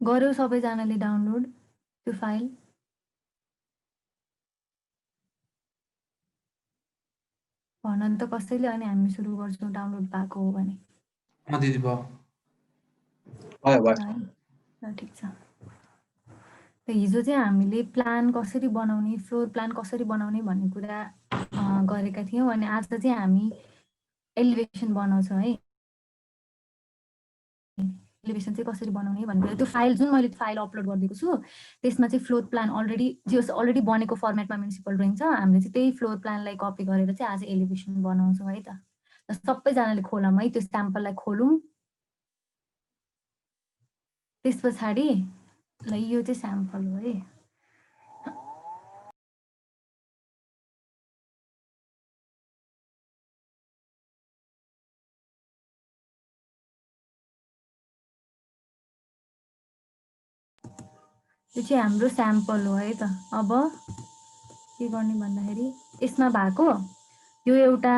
गर्यो सबैजनाले डाउनलोड त्यो फाइल? भन त कसैले, अनि हामी सुरु गर्छौँ डाउनलोड भएको हो भने। दिदी भयो है ल ठिक छ। हिजो चाहिँ हामीले प्लान कसरी बनाउने, फ्लोर प्लान कसरी बनाउने भन्ने कुरा गरेका थियौँ, अनि आज चाहिँ हामी एलिभेसन बनाउँछौँ है। एलिभेसन चाहिँ कसरी बनाउने भनेर त्यो फाइल जुन मैले फाइल अपलोड गरिदिएको छु त्यसमा चाहिँ फ्लोर प्लान अलरेडी बनेको फर्मेटमा म्युनिसिपल ड्रइङ छ। हामीले चाहिँ त्यही फ्लोर प्लानलाई कपी गरेर चाहिँ आज एलिभेसन बनाउँछौँ है त। सबैजनाले खोलौँ है, त्यो स्याम्पललाई खोलौँ। त्यस पछाडि ल यो चाहिँ स्याम्पल हो है। यो चाहिँ हाम्रो स्याम्पल हो है त। अब के गर्ने भन्दाखेरि यसमा भएको यो एउटा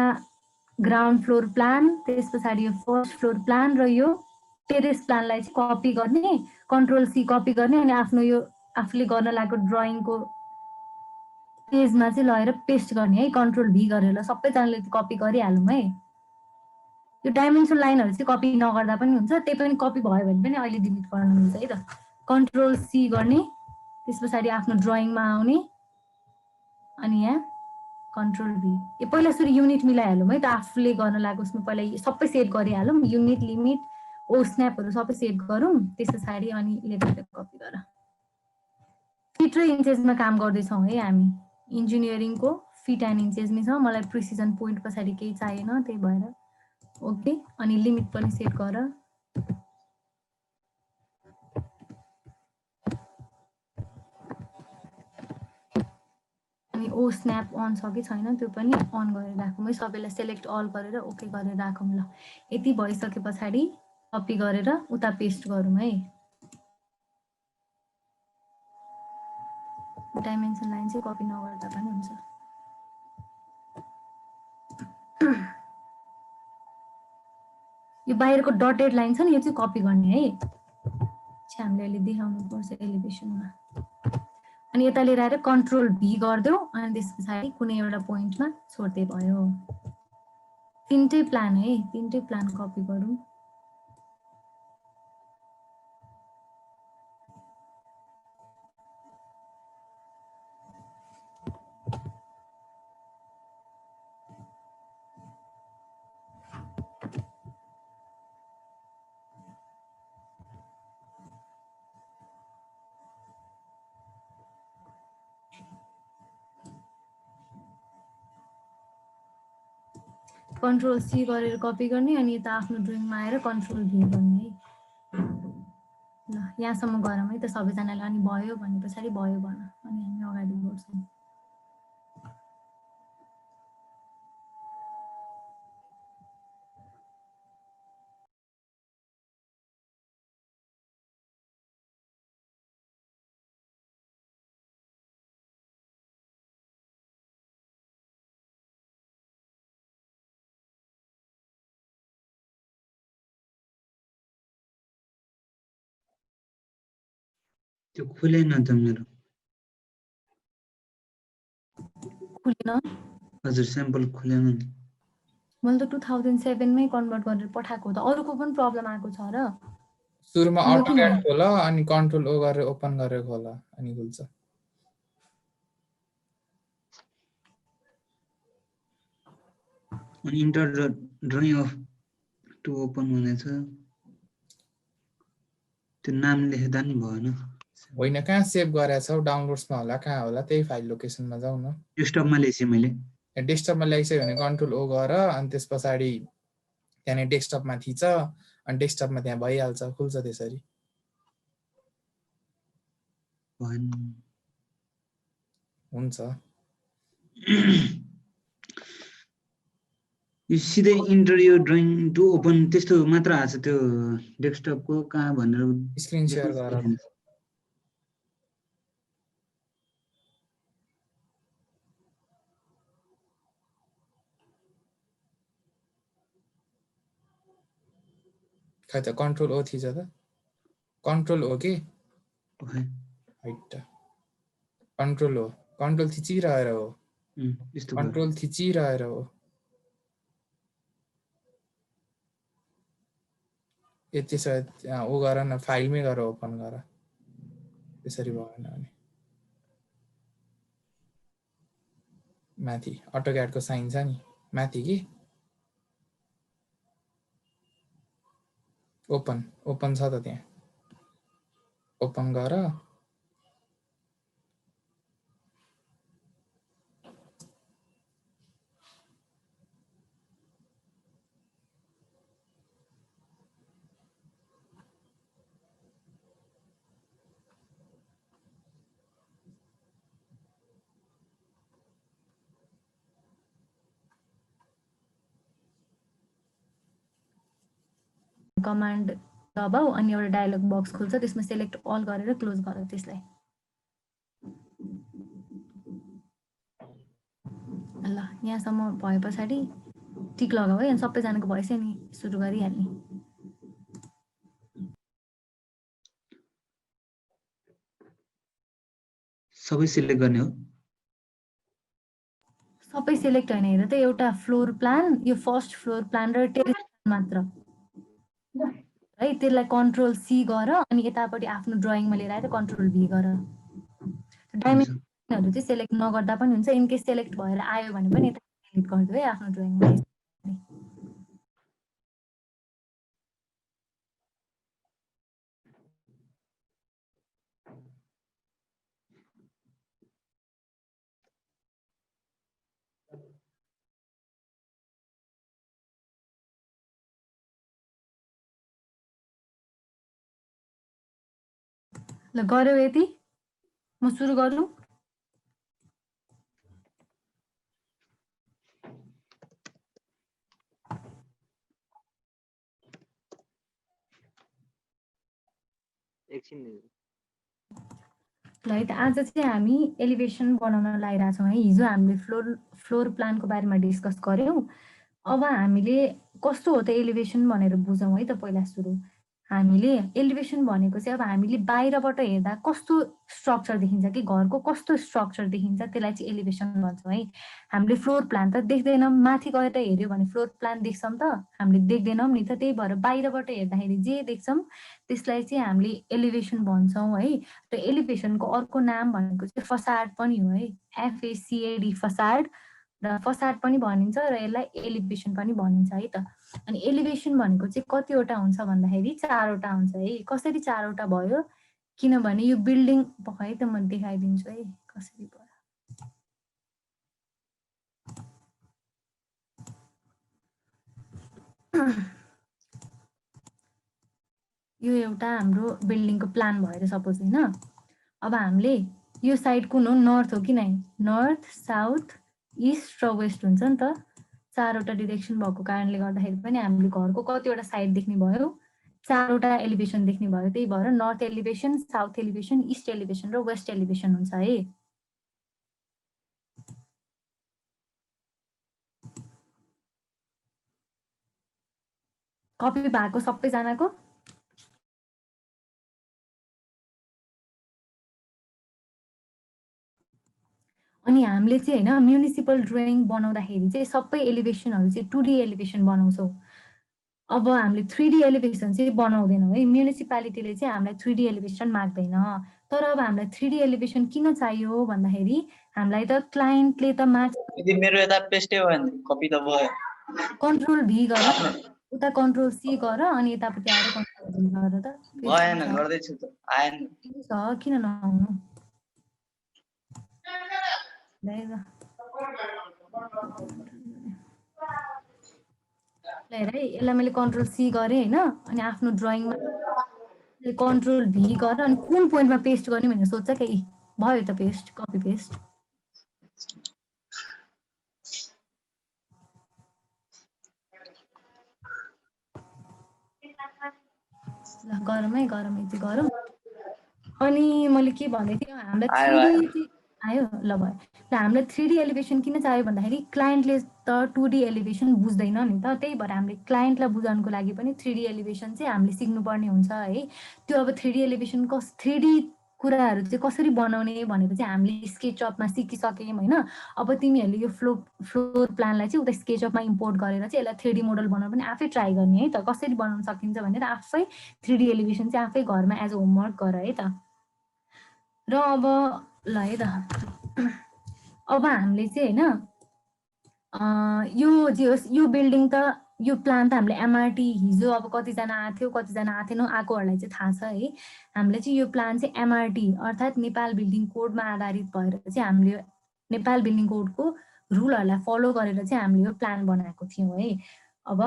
ग्राउन्ड फ्लोर प्लान, त्यस पछाडि यो फर्स्ट फ्लोर प्लान र यो टेरेस प्लानलाई चाहिँ कपी गर्ने, कन्ट्रोल सी कपी गर्ने, अनि आफ्नो यो आफूले गर्न लागेको ड्रइङको पेजमा चाहिँ लगेर पेस्ट गर्ने है, कन्ट्रोल भी गरेर। सबैजनाले कपी गरिहालौँ है। यो डाइमेन्सन लाइनहरू चाहिँ कपी नगर्दा पनि हुन्छ, त्यही पनि कपी भयो भने पनि अहिले डिलिट गर्न मिल्छ है त। कन्ट्रोल सी गर्ने, त्यस पछाडि आफ्नो ड्रइङमा आउने, अनि यहाँ कन्ट्रोल भी। यो पहिला सुरु युनिट मिलाइहालौँ है त, आफूले गर्न लागेको उसमा पहिला सबै सेट गरिहालौँ, युनिट, लिमिट, ओ स्न्यापहरू सबै सेट गरौँ। त्यस पछाडि अनि लेटर कपी गर। फिट र इन्चेसमा काम गर्दैछौँ है हामी। इन्जिनियरिङको फिट एन्ड इन्चेसमै छ। मलाई प्रिसिजन पोइन्ट पछाडि केही चाहिएन, त्यही भएर ओके। अनि लिमिट पनि सेट गर। अनि ओ स्न्याप अन छ कि छैन त्यो पनि अन गरेर राखौँ है। सबैलाई सेलेक्ट अल गरेर ओके गरेर राखौँ। ल यति भइसके पछाडि कपी गरेर उता पेस्ट गरौँ है। डाइमेन्सन लाइन चाहिँ कपी नगर्दा पनि हुन्छ। यो बाहिरको डटेड लाइन छ नि, यो चाहिँ कपी गर्ने है। हामीले अहिले देखाउनु पर्छ एलिभेसनमा। अनि यता लिएर आएर कन्ट्रोल भी गरिदेऊ, अनि त्यस पछाडि कुनै एउटा पोइन्टमा छोड्दै भयो। तीनटै प्लान है, तीनटै प्लान कपी गरौँ। कन्ट्रोल सी गरेर कपी गर्ने, अनि यता आफ्नो ड्रइङमा आएर कन्ट्रोल भी गर्ने है। ल यहाँसम्म गरौँ है त सबैजनाले। अनि भयो भने पछाडि भयो भन, अनि हामी अगाडि बढ्छौँ। त्यो खुलेन त मेरो। खुलेन? हजुर स्याम्पल खुलेन नि। मैले त 2007 मै कन्भर्ट गरेर पठाएको हो त। अरूको पनि प्रब्लम आएको छ र? सुरुमा अटोक्याड खोल, अनि कन्ट्रोल ओ गरेर ओपन गरेर खोल, अनि खुल्छ। अनि inter drawing of to open हुनेछ। त्यो नाम लेख्दा नि भएन। होइन, कहाँ सेभ गरेको छौ? डाउनलोड्समा होला, कहाँ होला, त्यही फाइल लोकेसनमा जाऊ न। डेस्कटपमा लेखेँ मैले। डेस्कटपमा ल्याइसक्यो भने कन्ट्रोल ओ गर, अनि त्यस पछाडि त्यहाँनिर डेस्कटपमा थिच, अनि डेस्कटपमा त्यहाँ भइहाल्छ, खुल्छ त्यसरी। भएन। हुन्छ। यो सिधै इन्टर यो ड्रइङ टु ओपन त्यस्तो मात्र आछ। त्यो डेस्कटपको कहाँ भनेर स्क्रिन सेयर गर। खै त कन्ट्रोल ओ थिच त, कन्ट्रोल ओ के ओके हाइट कन्ट्रोल हो, कन्ट्रोल थिचिरहेर हो, यस्तो भयो कन्ट्रोल थिचिरहेर हो। यति सायद ऊ गर न, फाइलमै गर ओपन गर, त्यसरी भएन भने माथि अटोक्याडको साइन छ नि माथि कि ओपन ओपन छ त त्यहाँ, ओपन गर। कमान्ड दबाऊ अनि एउटा डायलग बक्स खुल्छ, त्यसमा सेलेक्ट अल गरेर क्लोज गर त्यसलाई। ल यहाँसम्म भए पछाडि टिक लगाऊ है, अनि सबैजनाको भएछ नि सुरु गरिहाल्ने। सबै सिलेक्ट गर्ने हो? सबै सिलेक्ट होइन, हेर त एउटा फ्लोर प्लान, यो फर्स्ट फ्लोर प्लान र टेरेस मात्र है, त्यसलाई कन्ट्रोल सी गर अनि यतापट्टि आफ्नो ड्रइङमा लिएर आएर कन्ट्रोल भी गर। डाइमेन्सनहरू चाहिँ सेलेक्ट नगर्दा पनि हुन्छ, इनकेस सेलेक्ट भएर आयो भने पनि यता डिलिट गरिदियो है आफ्नो ड्रइङमा। ल गऱ्यौ यति, म सुरु गरौँ? ल है त, आज चाहिँ हामी एलिभेसन बनाउन लागिरहेछौँ है। हिजो हामीले फ्लोर प्लानको बारेमा डिस्कस गऱ्यौँ। अब हामीले कस्तो हो त एलिभेसन भनेर बुझौँ है त। पहिला सुरु हामीले एलिभेसन भनेको चाहिँ अब हामीले बाहिरबाट हेर्दा कस्तो स्ट्रक्चर देखिन्छ कि घरको कस्तो स्ट्रक्चर देखिन्छ त्यसलाई चाहिँ एलिभेसन भन्छौँ है। हामीले फ्लोर प्लान त देख्दैनौँ, माथि गएर हेऱ्यो भने फ्लोर प्लान देख्छौँ त, हामीले देख्दैनौँ नि त, त्यही भएर बाहिरबाट हेर्दाखेरि जे देख्छौँ त्यसलाई चाहिँ हामीले एलिभेसन भन्छौँ है। र एलिभेसनको अर्को नाम भनेको चाहिँ फसाड पनि हो है, FACAD फसाड, र फसाड पनि भनिन्छ र यसलाई एलिभेसन पनि भनिन्छ है त। अनि एलिभेसन भनेको चाहिँ कतिवटा हुन्छ भन्दाखेरि 4वटा हुन्छ है। कसरी 4वटा भयो किनभने यो बिल्डिङ है त, म देखाइदिन्छु है कसरी भयो। यो एउटा हाम्रो बिल्डिङको प्लान भएर सपोज हैन। अब हामीले यो साइड कुन हो, नर्थ हो कि नै, नर्थ साउथ इस्ट र वेस्ट हुन्छ नि त। 4वटा डिरेक्सन भएको कारणले गर्दाखेरि पनि हामीले घरको कतिवटा साइड देख्ने भयो, 4वटा एलिभेसन देख्ने भयो। त्यही भएर north elevation, south elevation, east elevation र वेस्ट एलिभेसन हुन्छ है। कपी भएको सबैजनाको? अनि हामीले चाहिँ हैन म्युनिसिपल ड्रइङ बनाउँदाखेरि चाहिँ सबै एलिभेसनहरू चाहिँ 2D एलिभेसन बनाउँछौँ। अब हामीले 3D एलिभेसन चाहिँ बनाउँदैनौँ है। म्युनिसिपालिटीले चाहिँ हामीलाई 3D एलिभेसन माग्दैन। तर अब हामीलाई 3D एलिभेसन किन चाहियो भन्दाखेरि हामीलाई त क्लाइन्टले त माग्छ। यदि मेरो यता पेस्टै भयो भने कपी त भयो। कन्ट्रोल भी गर, उता कन्ट्रोल सी गर अनि यतापट्टि आएर कन्ट्रोल भी गर त। भएन, गर्दैछु त आएन। किन नआउनु? हेर है, यसलाई मैले कन्ट्रोल सी गरेँ होइन, अनि आफ्नो ड्रइङमा कन्ट्रोल भी गर अनि कुन पोइन्टमा पेस्ट गर्ने भनेर सोध्छ कि भयो त पेस्ट, कपी पेस्ट। ल गरौँ है, गरौँ यति गरौँ। अनि मैले के भन्दै थिएँ, हामीलाई 3D आयो। ल भयो। र हामीलाई 3D एलिभेसन किन चाहियो भन्दाखेरि क्लाइन्टले त 2D एलिभेसन बुझ्दैन नि त। त्यही भएर हामीले क्लाइन्टलाई बुझाउनको लागि पनि 3D एलिभेसन चाहिँ हामीले सिक्नुपर्ने हुन्छ है। त्यो अब 3D एलिभेसन 3D कुराहरू चाहिँ कसरी बनाउने भनेर चाहिँ हामीले स्केचअपमा सिकिसक्यौँ होइन। अब तिमीहरूले यो फ्लोर प्लानलाई चाहिँ उता स्केचअपमा इम्पोर्ट गरेर चाहिँ यसलाई 3D मोडल बनाउन पनि आफै ट्राई गर्ने है त, कसरी बनाउन सकिन्छ भनेर आफै 3D एलिभेसन चाहिँ आफै घरमा एज अ होमवर्क गर है त। र अब ल है त अब हामीले चाहिँ होइन यो बिल्डिङ त यो प्लान त हामीले एमआरटी हिजो अब कतिजना आएको थियो कतिजना आएको थिएन आएकोहरूलाई चाहिँ थाहा छ है। हामीले चाहिँ यो प्लान चाहिँ एमआरटी अर्थात् नेपाल बिल्डिङ कोडमा आधारित भएर चाहिँ हामीले नेपाल बिल्डिङ कोडको रुलहरूलाई फलो गरेर चाहिँ हामीले यो प्लान बनाएको थियौँ है। अब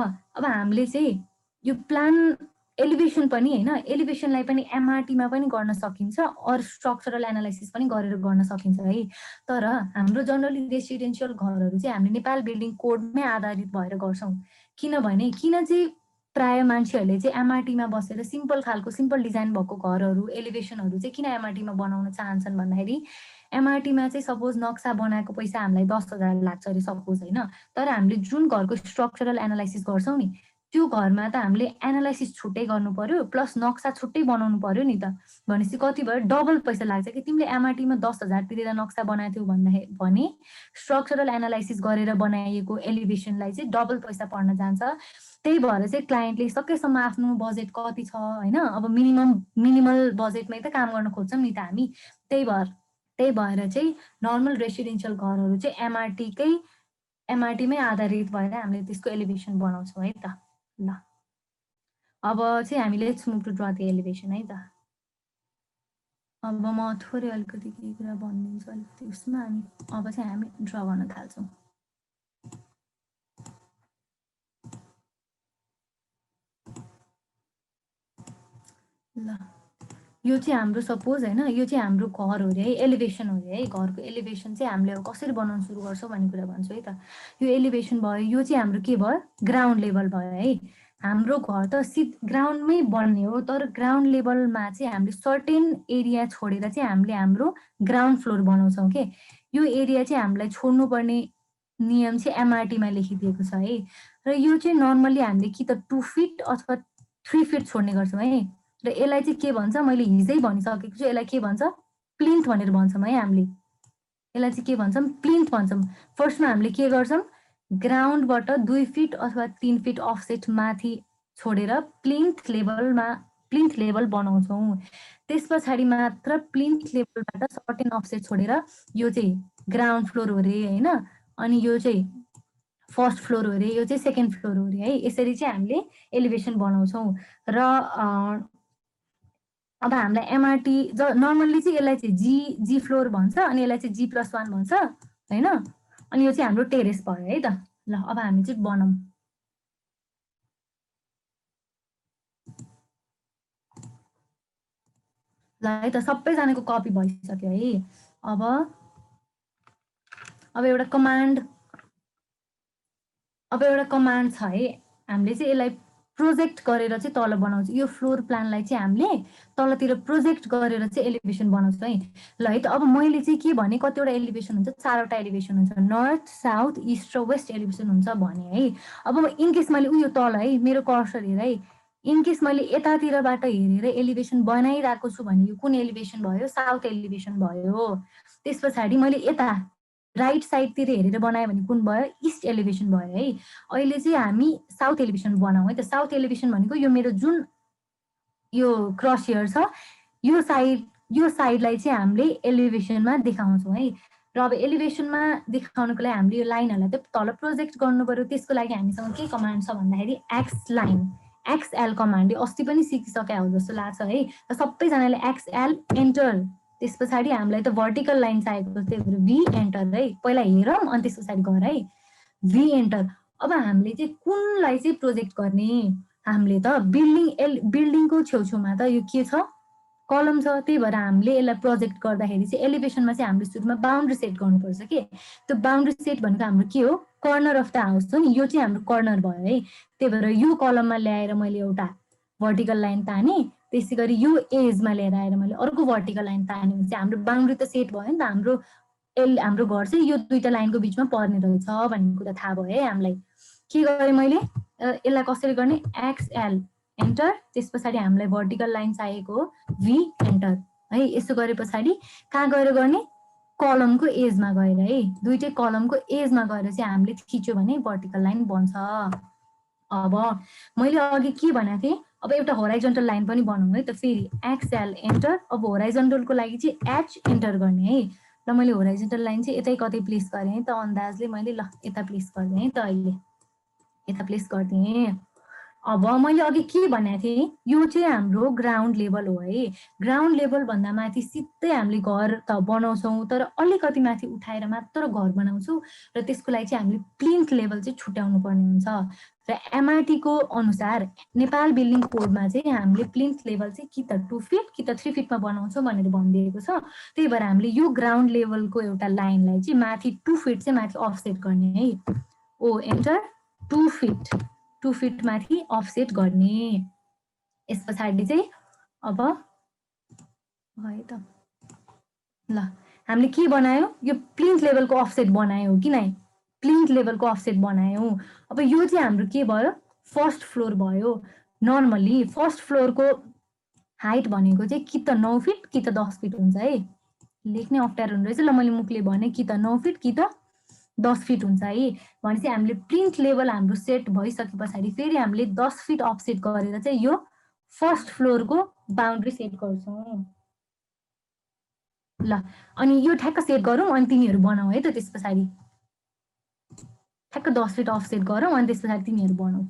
हामीले चाहिँ यो प्लान एलिभेसन पनि होइन, एलिभेसनलाई पनि एमआरटीमा पनि गर्न सकिन्छ अर स्ट्रक्चरल एनालाइसिस पनि गरेर गर्न सकिन्छ है। तर हाम्रो जनरली रेसिडेन्सियल घरहरू चाहिँ हामीले नेपाल बिल्डिङ कोडमै आधारित भएर गर्छौँ। किनभने किन चाहिँ प्राय मान्छेहरूले चाहिँ एमआरटीमा बसेर सिम्पल खालको सिम्पल डिजाइन भएको घरहरू एलिभेसनहरू चाहिँ किन एमआरटीमा बनाउन चाहन्छन् भन्दाखेरि एमआरटीमा चाहिँ सपोज नक्सा बनाएको पैसा हामीलाई 10,000 लाग्छ अरे सपोज होइन। तर हामीले जुन घरको स्ट्रक्चरल एनालाइसिस गर्छौँ नि त्यो घरमा त हामीले एनालाइसिस छुट्टै गर्नु पर्यो प्लस नक्सा छुट्टै बनाउनु पर्यो नि त। भनेपछि कति भयो डबल पैसा लाग्छ कि तिमीले एमआरटीमा 10,000 तिरेर नक्सा बनाएको थियौ भने स्ट्रक्चरल एनालाइसिस गरेर बनाइएको एलिभेसनलाई चाहिँ डबल पैसा पर्न जान्छ। त्यही भएर चाहिँ क्लाइन्टले सकेसम्म आफ्नो बजेट कति छ होइन, अब मिनिमल बजेटमै त काम गर्न खोज्छौँ नि त हामी। त्यही भएर चाहिँ नर्मल रेसिडेन्सियल घरहरू चाहिँ एमआरटीमै आधारित भएर हामीले त्यसको एलिभेसन बनाउँछौँ है त। ल अब चाहिँ हामी let's move to draw the elevation है त। अब म थोरै अलिकति केही कुरा भनिदिन्छु अलिकति उसमा अनि अब चाहिँ हामी ड्र गर्न थाल्छौँ। ल यो चाहिँ हाम्रो सपोज होइन यो चाहिँ हाम्रो घर हो अरे है, एलिभेसन हो अरे है। घरको एलिभेसन चाहिँ हामीले अब कसरी बनाउन सुरु गर्छौँ भन्ने कुरा भन्छु है त। यो एलिभेसन भयो, यो चाहिँ हाम्रो के भयो ग्राउन्ड लेभल भयो है। हाम्रो घर त ग्राउन्डमै बन्ने हो तर ग्राउन्ड लेभलमा चाहिँ हामीले सर्टेन एरिया छोडेर चाहिँ हामीले हाम्रो ग्राउन्ड फ्लोर बनाउँछौँ के। यो एरिया चाहिँ हामीलाई छोड्नुपर्ने नियम चाहिँ एमआरटीमा लेखिदिएको छ है। र यो चाहिँ नर्मल्ली हामीले कि त 2 फिट अथवा 3 फिट छोड्ने गर्छौँ है। र यसलाई चाहिँ के भन्छ मैले हिजै भनिसकेको छु, यसलाई के भन्छ प्लिन्थ भनेर भन्छौँ है हामीले। यसलाई चाहिँ के भन्छौँ प्लिन्थ भन्छौँ। फर्स्टमा हामीले के गर्छौँ ग्राउन्डबाट 2 फिट अथवा 3 फिट अफसेट माथि छोडेर प्लिन्थ लेभल बनाउँछौँ। त्यस पछाडि मात्र प्लिन्थ लेभलबाट सर्टेन अफसेट छोडेर यो चाहिँ ग्राउन्ड फ्लोर हो अरे होइन, अनि यो चाहिँ फर्स्ट फ्लोर हो अरे, यो चाहिँ सेकेन्ड फ्लोर हो अरे है। यसरी चाहिँ हामीले एलिभेसन बनाउँछौँ। र अब हामीलाई एमआरटी नर्मल्ली चाहिँ यसलाई चाहिँ जी फ्लोर भन्छ अनि यसलाई चाहिँ G+1 भन्छ होइन। अनि यो चाहिँ हाम्रो टेरेस भयो है त। ल अब हामी चाहिँ बनाऊँ। ल है त सबैजनाको कपी भइसक्यो है। अब एउटा कमान्ड छ है, हामीले चाहिँ यसलाई प्रोजेक्ट गरेर चाहिँ तल बनाउँछ। यो फ्लोर प्लानलाई चाहिँ हामीले तलतिर प्रोजेक्ट गरेर चाहिँ एलिभेसन बनाउँछ है। ल है त अब मैले चाहिँ के भने कतिवटा एलिभेसन हुन्छ 4वटा एलिभेसन हुन्छ, नर्थ साउथ इस्ट र वेस्ट एलिभेसन हुन्छ भने है। अब इनकेस मैले उयो तल है मेरो कर्सर हेर है, इनकेस मैले यतातिरबाट हेरेर एलिभेसन बनाइरहेको छु भने यो कुन एलिभेसन भयो साउथ एलिभेसन भयो। त्यस पछाडि मैले यता राइट साइडतिर हेरेर बनायो भने कुन भयो इस्ट एलिभेसन भयो है। अहिले चाहिँ हामी साउथ एलिभेसन बनाऊँ है त। साउथ एलिभेसन भनेको यो मेरो जुन यो क्रस हेयर छ यो साइडलाई चाहिँ हामीले एलिभेसनमा देखाउँछौँ है। र अब एलिभेसनमा देखाउनको लागि हामीले यो लाइनहरूलाई त तल प्रोजेक्ट गर्नु पर्यो। त्यसको लागि हामीसँग के कमान्ड छ भन्दाखेरि XL कमान्ड अस्ति पनि सिकिसक्यो हो जस्तो लाग्छ है। र सबैजनाले XL एन्टर, त्यस पछाडि हामीलाई त भर्टिकल लाइन चाहिएको त्यही भएर V एन्टर है। पहिला हेरौँ अनि त्यस पछाडि गर है V एन्टर। अब हामीले चाहिँ कुनलाई चाहिँ प्रोजेक्ट गर्ने, हामीले त बिल्डिङको छेउछाउमा त यो के छ कलम छ, त्यही भएर हामीले यसलाई प्रोजेक्ट गर्दाखेरि चाहिँ एलिभेसनमा चाहिँ हामीले सुरुमा बाउन्ड्री सेट गर्नुपर्छ के। त्यो बाउन्ड्री सेट भनेको हाम्रो के हो कर्नर अफ द हाउस हो नि, यो चाहिँ हाम्रो कर्नर भयो है। त्यही भएर यो कलममा ल्याएर मैले एउटा भर्टिकल लाइन ताने, त्यसै गरी यो एजमा लिएर आएर मैले अर्को भर्टिकल लाइन ताने भने चाहिँ हाम्रो बाउन्ड्री त सेट भयो नि त। हाम्रो घर चाहिँ यो दुईटा लाइनको बिचमा पर्ने रहेछ भन्ने कुरा थाहा भयो है हामीलाई। के गरेँ मैले यसलाई कसरी गर्ने XL एन्टर, त्यस पछाडि हामीलाई भर्टिकल लाइन चाहिएको V एन्टर। है। यसो गरे पछाडि कहाँ गएर गर्ने, कलमको एजमा गएर है, दुईटै कलमको एजमा गएर चाहिँ हामीले खिच्यो भने भर्टिकल लाइन बन्छ। अब मैले अघि के भनेको थिएँ, अब एउटा होराइजन्टल लाइन पनि बनाउँ है त। फेरि एक्सएल एन्टर। अब होराइजन्टलको लागि चाहिँ एच एन्टर गर्ने है। ल मैले होराइजन्टल लाइन चाहिँ यतै कतै प्लेस गरेँ है त अन्दाजले मैले। ल यता प्लेस गरिदिएँ है त, अहिले यता प्लेस गरिदिएँ। अब मैले अघि के भनेको थिएँ, यो चाहिँ हाम्रो ग्राउन्ड लेभल हो है। ग्राउन्ड लेभल भन्दा माथि सिधै हामीले घर त बनाउँछौँ, तर अलिकति माथि उठाएर मात्र घर बनाउँछौँ र त्यसको लागि चाहिँ हामीले प्लिन्थ लेभल चाहिँ छुट्याउनु पर्ने हुन्छ। र एमआरटीको अनुसार नेपाल बिल्डिङ कोडमा चाहिँ हामीले प्लिन्थ लेभल चाहिँ कि त 2 फिट कि त 3 फिटमा बनाउँछौँ भनेर भनिदिएको छ। त्यही भएर हामीले यो ग्राउन्ड लेभलको एउटा लाइनलाई चाहिँ माथि 2 फिट चाहिँ माथि अफसेट गर्ने है। ओ एन्टर, 2 फिट, 2 फिट माथि अफसेट गर्ने। यस पछाडि चाहिँ अब भयो त। ल हामीले के बनायौँ, यो प्लिन्थ लेभलको अफसेट बनायौँ कि नै, प्लिन्थ लेभलको अफसेट बनायौँ। अब यो चाहिँ हाम्रो के भयो, फर्स्ट फ्लोर भयो। नर्मली फर्स्ट फ्लोरको हाइट भनेको चाहिँ कि त 9 फिट कि त 10 फिट हुन्छ है। लेख्ने अप्ठ्यारो हुँदो रहेछ। ल मैले मुखले भने कि त 9 फिट कि त 10 फिट हुन्छ है। भनेपछि हामीले प्लिन्थ लेभल हाम्रो सेट भइसके पछाडि फेरि हामीले 10 फिट अफसेट गरेर चाहिँ यो फर्स्ट फ्लोरको बााउन्ड्री सेट गर्छौँ। ल अनि यो ठ्याक्क सेट गरौँ अनि तिमीहरू बनाऊ है त। त्यस पछाडि ठ्याक्क 10 फिट अफसेट गरौँ अनि त्यस पछाडि तिमीहरू बनाऊ।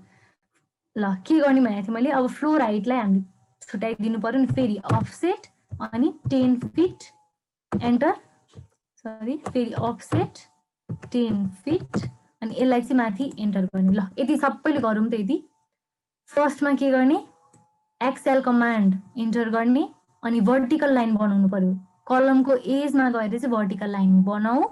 ल के गर्ने भनेको थिएँ मैले, अब फ्लोर हाइटलाई हामीले छुट्याइदिनु पर्यो नि। फेरि अफसेट अनि 10 फिट एन्टर, सरी फेरि अफसेट 10 फिट अनि यसलाई चाहिँ माथि एन्टर गर्ने। ल यति सबैले गरौँ त। यति फर्स्टमा के गर्ने, एक्सएल कमान्ड इन्टर गर्ने अनि भर्टिकल लाइन बनाउनु पर्यो। कलमको एजमा गएर चाहिँ भर्टिकल लाइन बनाऊ।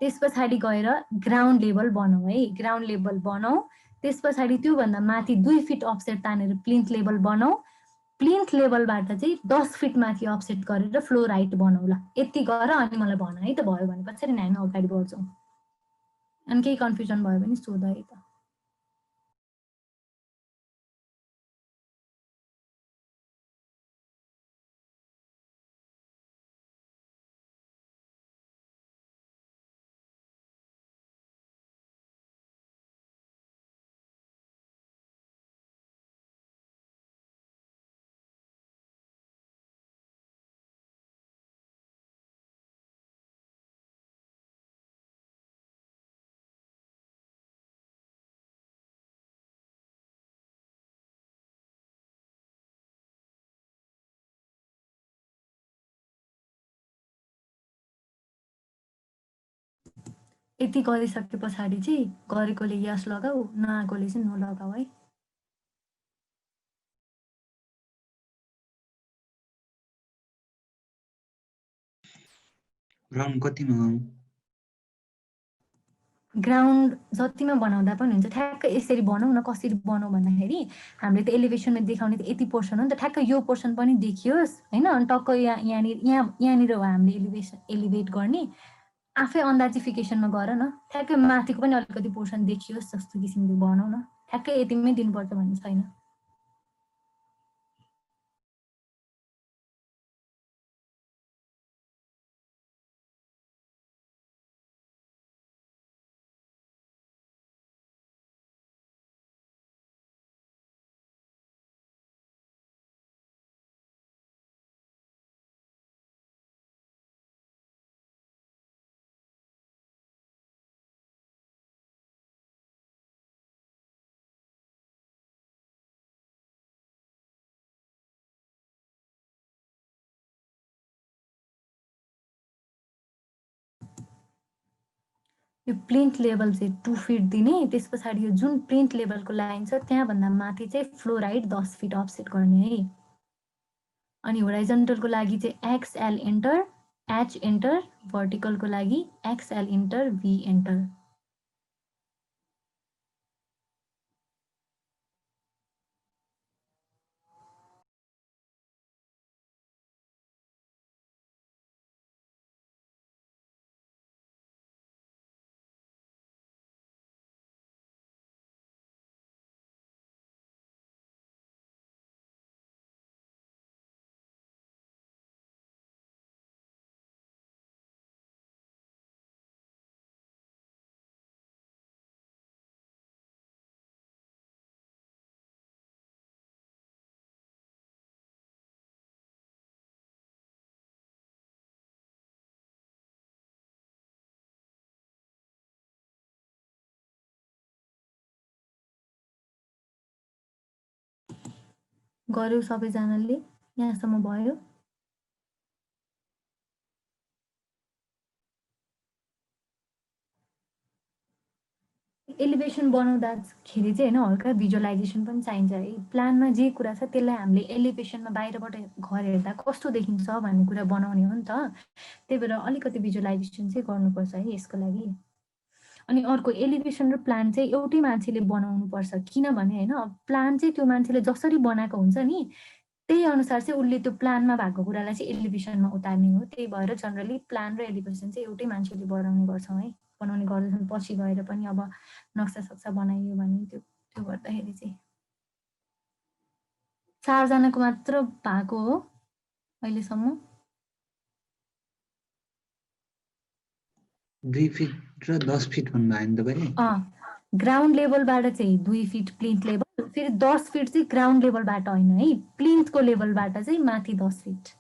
त्यस पछाडि गएर ग्राउन्ड लेभल बनाऊ है, ग्राउन्ड लेभल बनाऊ। त्यस पछाडि त्योभन्दा माथि 2 फिट अफसेट तानेर प्लिन्थ लेभल बनाऊ। प्लिन्थ लेभलबाट चाहिँ 10 फिट माथि अफसेट गरेर फ्लोर हाइट बनाऊ। ल यति गर अनि मलाई भन है त, भयो भने पछाडि हामी अगाडि बढ्छौँ। अनि केही कन्फ्युजन भयो भने सोध है त। यति गरिसके पछाडि चाहिँ गरेकोले यस लगाऊ, नआएकोले चाहिँ नो लगाऊ है। ग्राउन्ड कतिमा गाउँ? ग्राउन्ड जतिमा बनाउँदा पनि हुन्छ। ठ्याक्क यसरी बनाऊ न। कसरी बनाऊ भन्दाखेरि हामीले त एलिभेसनमा देखाउने त यति पोर्सन हो नि त, ठ्याक्क यो पोर्सन पनि देखियोस् होइन। अनि टक्क यहाँनिर हो हामीले एलिभेट गर्ने। आफै अन्दाजिफिकेसनमा गर न, ठ्याक्कै माथिको पनि अलिकति पोर्सन देखियोस् जस्तो किसिमले बनाऊ न। ठ्याक्कै यतिमै दिनुपर्छ भन्ने छैन। यो प्लिन्थ लेभल चाहिँ 2 फिट दिने। त्यस पछाडि यो जुन प्लिन्थ लेभलको लाइन छ त्यहाँभन्दा माथि चाहिँ फ्लोर हाइट 10 फिट अफसेट गर्ने है। अनि होराइजन्टलको लागि चाहिँ एक्सएल इन्टर, एच इन्टर। भर्टिकलको लागि एक्सएल इन्टर, भी इन्टर। गर्यो सबैजनाले? यहाँसम्म भयो? एलिभेसन बनाउँदाखेरि चाहिँ होइन हल्का भिजुअलाइजेसन पनि चाहिन्छ है। प्लानमा जे कुरा छ त्यसलाई हामीले एलिभेसनमा बाहिरबाट घर हेर्दा कस्तो देखिन्छ भन्ने कुरा बनाउने हो नि त। त्यही भएर अलिकति भिजुअलाइजेसन चाहिँ गर्नुपर्छ है यसको लागि। अनि अर्को एलिभेसन र प्लान चाहिँ एउटै मान्छेले बनाउनुपर्छ, किनभने होइन प्लान चाहिँ त्यो मान्छेले जसरी बनाएको हुन्छ नि त्यही अनुसार चाहिँ उसले त्यो प्लानमा भएको कुरालाई चाहिँ एलिभेसनमा उतार्ने हो। त्यही भएर जनरली प्लान र एलिभेसन चाहिँ एउटै मान्छेले बनाउने गर्छौँ है, बनाउने गर्दछन्। पछि गएर पनि अब नक्सा सक्सा बनाइयो भने त्यो गर्दाखेरि चाहिँ 4 जनाको मात्र भएको हो अहिलेसम्म। 2 फिट र 10 फिट भन्नुभयो नि तपाईँले? ग्राउन्ड लेभलबाट चाहिँ 2 फिट प्लिन्थ लेभल, फेरि 10 फिट चाहिँ ग्राउन्ड लेभलबाट होइन है, प्लिन्थको लेभलबाट चाहिँ माथि 10 फिट।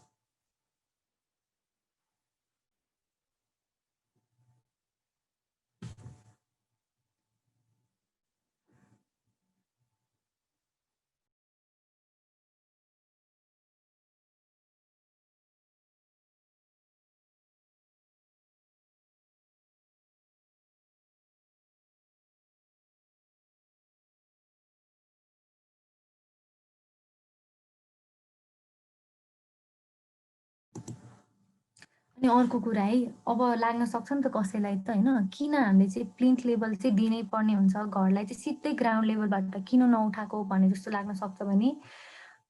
अनि अर्को कुरा है, अब लाग्न सक्छ नि त कसैलाई त होइन, किन हामीले चाहिँ प्लिन्थ लेभल चाहिँ दिनै पर्ने हुन्छ, घरलाई चाहिँ सिधै ग्राउन्ड लेभलबाट किन नउठाएको भने जस्तो लाग्न सक्छ भने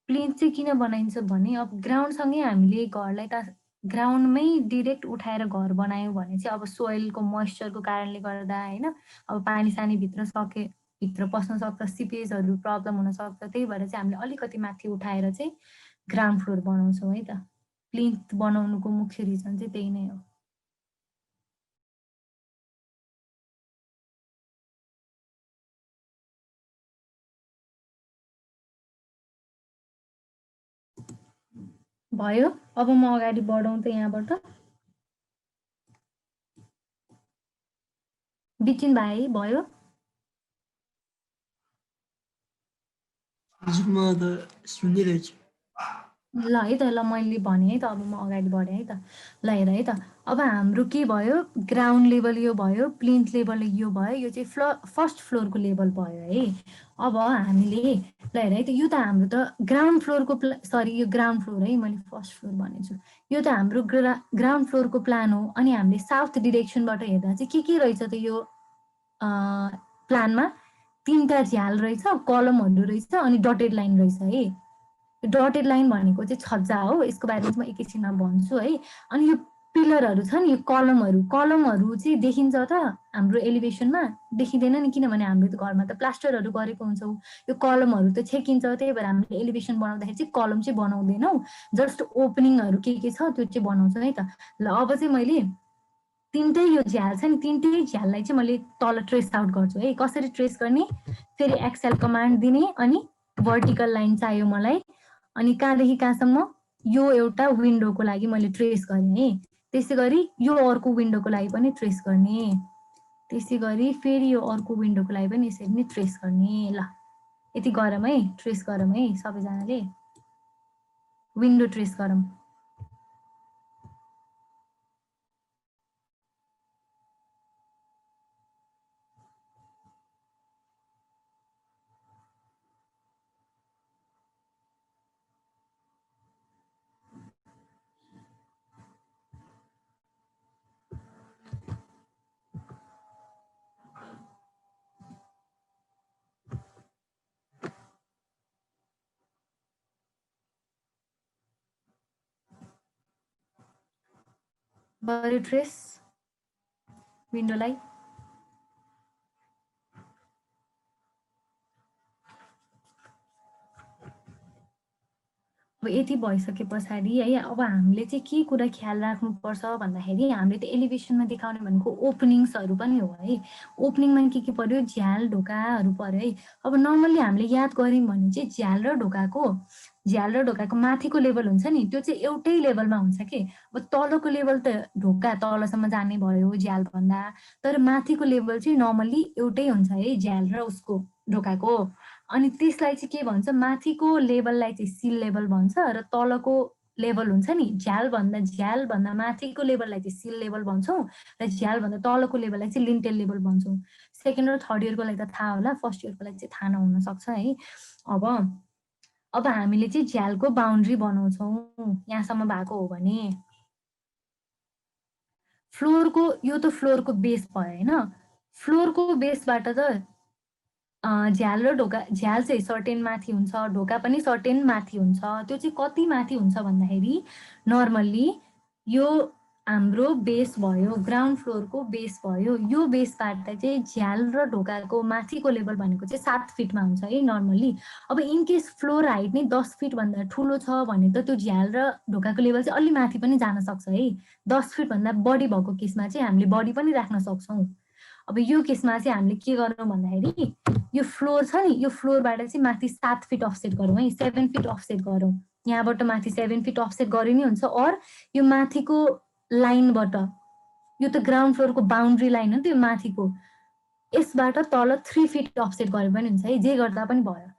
प्लिन्थ चाहिँ किन बनाइन्छ भने अब ग्राउन्डसँगै हामीले घरलाई त ग्राउन्डमै डिरेक्ट उठाएर घर बनायौँ भने चाहिँ अब सोइलको मोइस्चरको कारणले गर्दा होइन अब पानी सानी भित्र पस्न सक्छ, सिपेजहरू प्रब्लम हुनसक्छ। त्यही भएर चाहिँ हामीले अलिकति माथि उठाएर चाहिँ ग्राउन्ड फ्लोर बनाउँछौँ है त। प्लिन्थ बनाउनुको मुख्य रिजन चाहिँ त्यही नै हो। भयो? अब म अगाडि बढाउँ त यहाँबाट। बिचिन भाइ भयो? हजुर म त सुनिरहेछु। ल है त, ल मैले भने है त, अब म अगाडि बढेँ है त। ल हेर है त, अब हाम्रो के भयो, ग्राउन्ड लेभल यो भयो, प्लिन्थ लेभल यो भयो, यो चाहिँ फर्स्ट फ्लोरको लेभल भयो है। अब हामीले ल हेर है त, यो त हाम्रो त ग्राउन्ड फ्लोरको सरी यो ग्राउन्ड फ्लोर है, मैले फर्स्ट फ्लोर भनेछु। यो त हाम्रो ग्राउन्ड फ्लोरको प्लान हो। अनि हामीले साउथ डिरेक्सनबाट हेर्दा चाहिँ के रहेछ त यो प्लानमा 3टा झ्याल रहेछ, कलमहरू रहेछ अनि डटेड लाइन रहेछ है। डटेड लाइन भनेको चाहिँ छज्जा हो, यसको बारेमा चाहिँ म एकैछिनमा भन्छु है। अनि यो पिलरहरू छ नि, यो कलमहरू चाहिँ देखिन्छ त हाम्रो एलिभेसनमा? देखिँदैन नि, किनभने हाम्रो त घरमा त प्लास्टरहरू गरेको हुन्छौँ, यो कलमहरू त छेकिन्छ। त्यही भएर हामीले एलिभेसन बनाउँदाखेरि चाहिँ कलम चाहिँ बनाउँदैनौँ, जस्ट ओपनिङहरू के छ त्यो चाहिँ बनाउँछौँ है त। ल अब चाहिँ मैले 3टै यो झ्याल छ नि, 3टै झ्याललाई चाहिँ मैले तल ट्रेस आउट गर्छु है। कसरी ट्रेस गर्ने, फेरि एक्सेल कमान्ड दिने अनि भर्टिकल लाइन चाहियो मलाई। अनि कहाँदेखि कहाँसम्म, यो एउटा विन्डोको लागि मैले ट्रेस गरेँ है। त्यसै गरी यो अर्को विन्डोको लागि पनि ट्रेस गर्ने, त्यसै गरी फेरि यो अर्को विन्डोको लागि पनि यसरी नै ट्रेस गर्ने। ल यति गरौँ है, ट्रेस गरौँ है सबैजनाले, विन्डो ट्रेस गरौँ। गऱ्यो ट्रेस विन्डोलाई? अब यति भइसके पछाडि है, अब हामीले चाहिँ के कुरा ख्याल राख्नुपर्छ भन्दाखेरि हामीले त एलिभेसनमा देखाउने भनेको ओपनिङ्सहरू पनि हो है। ओपनिङमा के पर्यो, झ्याल ढोकाहरू पर्यो है। अब नर्मल्ली हामीले याद गऱ्यौँ भने चाहिँ झ्याल र ढोकाको माथिको लेभल हुन्छ नि, त्यो चाहिँ एउटै लेभलमा हुन्छ कि। अब तलको लेभल त ढोका तलसम्म जाने भयो झ्याल भन्दा, तर माथिको लेभल चाहिँ नर्मल्ली एउटै हुन्छ है, झ्याल र उसको ढोकाको। अनि त्यसलाई चाहिँ के भन्छ, माथिको लेभललाई चाहिँ सिल लेभल भन्छ र तलको लेभल हुन्छ नि झ्याल भन्दा माथिको लेभललाई चाहिँ सिल लेभल भन्छौँ र झ्याल भन्दा तलको लेभललाई चाहिँ लिन्टेल लेभल भन्छौँ। सेकेन्ड र थर्ड इयरको लागि त थाहा होला, फर्स्ट इयरको लागि चाहिँ थाहा नहुन सक्छ है। अब हामीले चाहिँ झ्यालको बाउन्ड्री बनाउँछौँ यहाँसम्म भएको हो भने। फ्लोरको यो त फ्लोरको बेस भयो होइन, फ्लोरको बेसबाट त झ्याल र ढोका, झ्याल चाहिँ सर्टेन माथि हुन्छ, ढोका पनि सर्टेन माथि हुन्छ। त्यो चाहिँ कति माथि हुन्छ भन्दाखेरि नर्मल्ली यो हाम्रो बेस भयो, ग्राउन्ड फ्लोरको बेस भयो, यो बेसबाट चाहिँ झ्याल र ढोकाको माथिको लेभल भनेको चाहिँ 7 फिटमा हुन्छ है नर्मल्ली। अब इन केस फ्लोर हाइट नै 10 फिट भन्दा ठुलो छ भने त त्यो झ्याल र ढोकाको लेभल चाहिँ अलि माथि पनि जान सक्छ है। 10 फिट भन्दा बढी भएको केसमा चाहिँ हामीले बढी पनि राख्न सक्छौँ। अब यो केसमा चाहिँ हामीले के गर्छौँ भन्दाखेरि यो फ्लोर छ नि, यो फ्लोरबाट चाहिँ माथि 7 फिट अफसेट गरौँ है, 7 फिट अफसेट गरौँ। यहाँबाट माथि 7 फिट अफसेट गरे नि हुन्छ। और यो माथिको लाइनबाट, यो त ग्राउन्ड फ्लोरको बाउन्ड्री लाइन हो त्यो माथिको, यसबाट तल 3 फिट अफसेट गरे पनि हुन्छ है, जे गर्दा पनि भयो।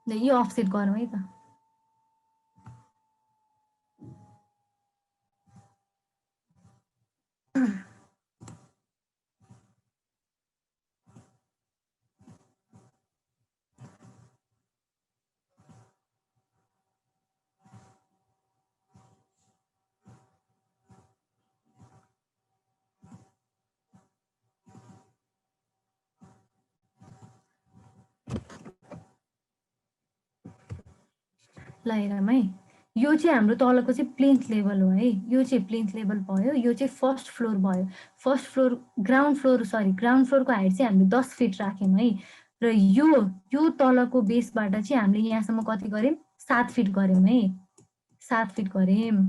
यो अफसेट गरौँ है त। ल हेरौँ है, यो चाहिँ हाम्रो तलको चाहिँ प्लिन्थ लेभल हो है, यो चाहिँ प्लिन्थ लेभल भयो, यो चाहिँ फर्स्ट फ्लोर भयो। फर्स्ट फ्लोर ग्राउन्ड फ्लोरको हाइट चाहिँ हामीले 10 फिट राख्यौँ है। र यो तलको बेसबाट चाहिँ हामीले यहाँसम्म कति गर्यौँ, 7 फिट गर्यौँ है, 7 फिट गर्यौँ।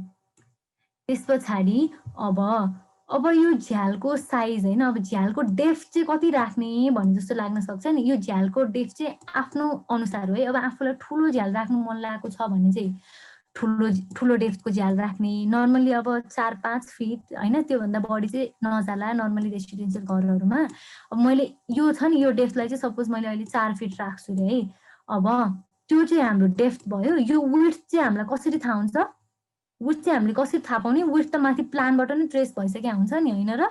त्यस पछाडि अब यो झ्यालको साइज होइन, अब झ्यालको डेप्थ चाहिँ कति राख्ने भन्ने जस्तो लाग्न सक्छ नि। यो झ्यालको डेप्थ चाहिँ आफ्नो अनुसार हो है। अब आफूलाई ठुलो झ्याल राख्नु मन लागेको छ भने चाहिँ ठुलो डेप्थको झ्याल राख्ने। नर्मल्ली अब 4-5 फिट होइन, त्योभन्दा बढी चाहिँ नजाला नर्मल्ली रेसिडेन्सियल घरहरूमा। अब मैले यो छ नि, यो डेप्थलाई चाहिँ सपोज मैले अहिले 4 फिट राख्छु रे है। अब त्यो चाहिँ हाम्रो डेप्थ भयो। यो विड्थ चाहिँ हामीलाई कसरी थाहा हुन्छ, विड्थ चाहिँ हामीले कसरी थाहा पाउने, विड्थ त माथि प्लानबाट नै ट्रेस भइसकेको हुन्छ नि होइन र।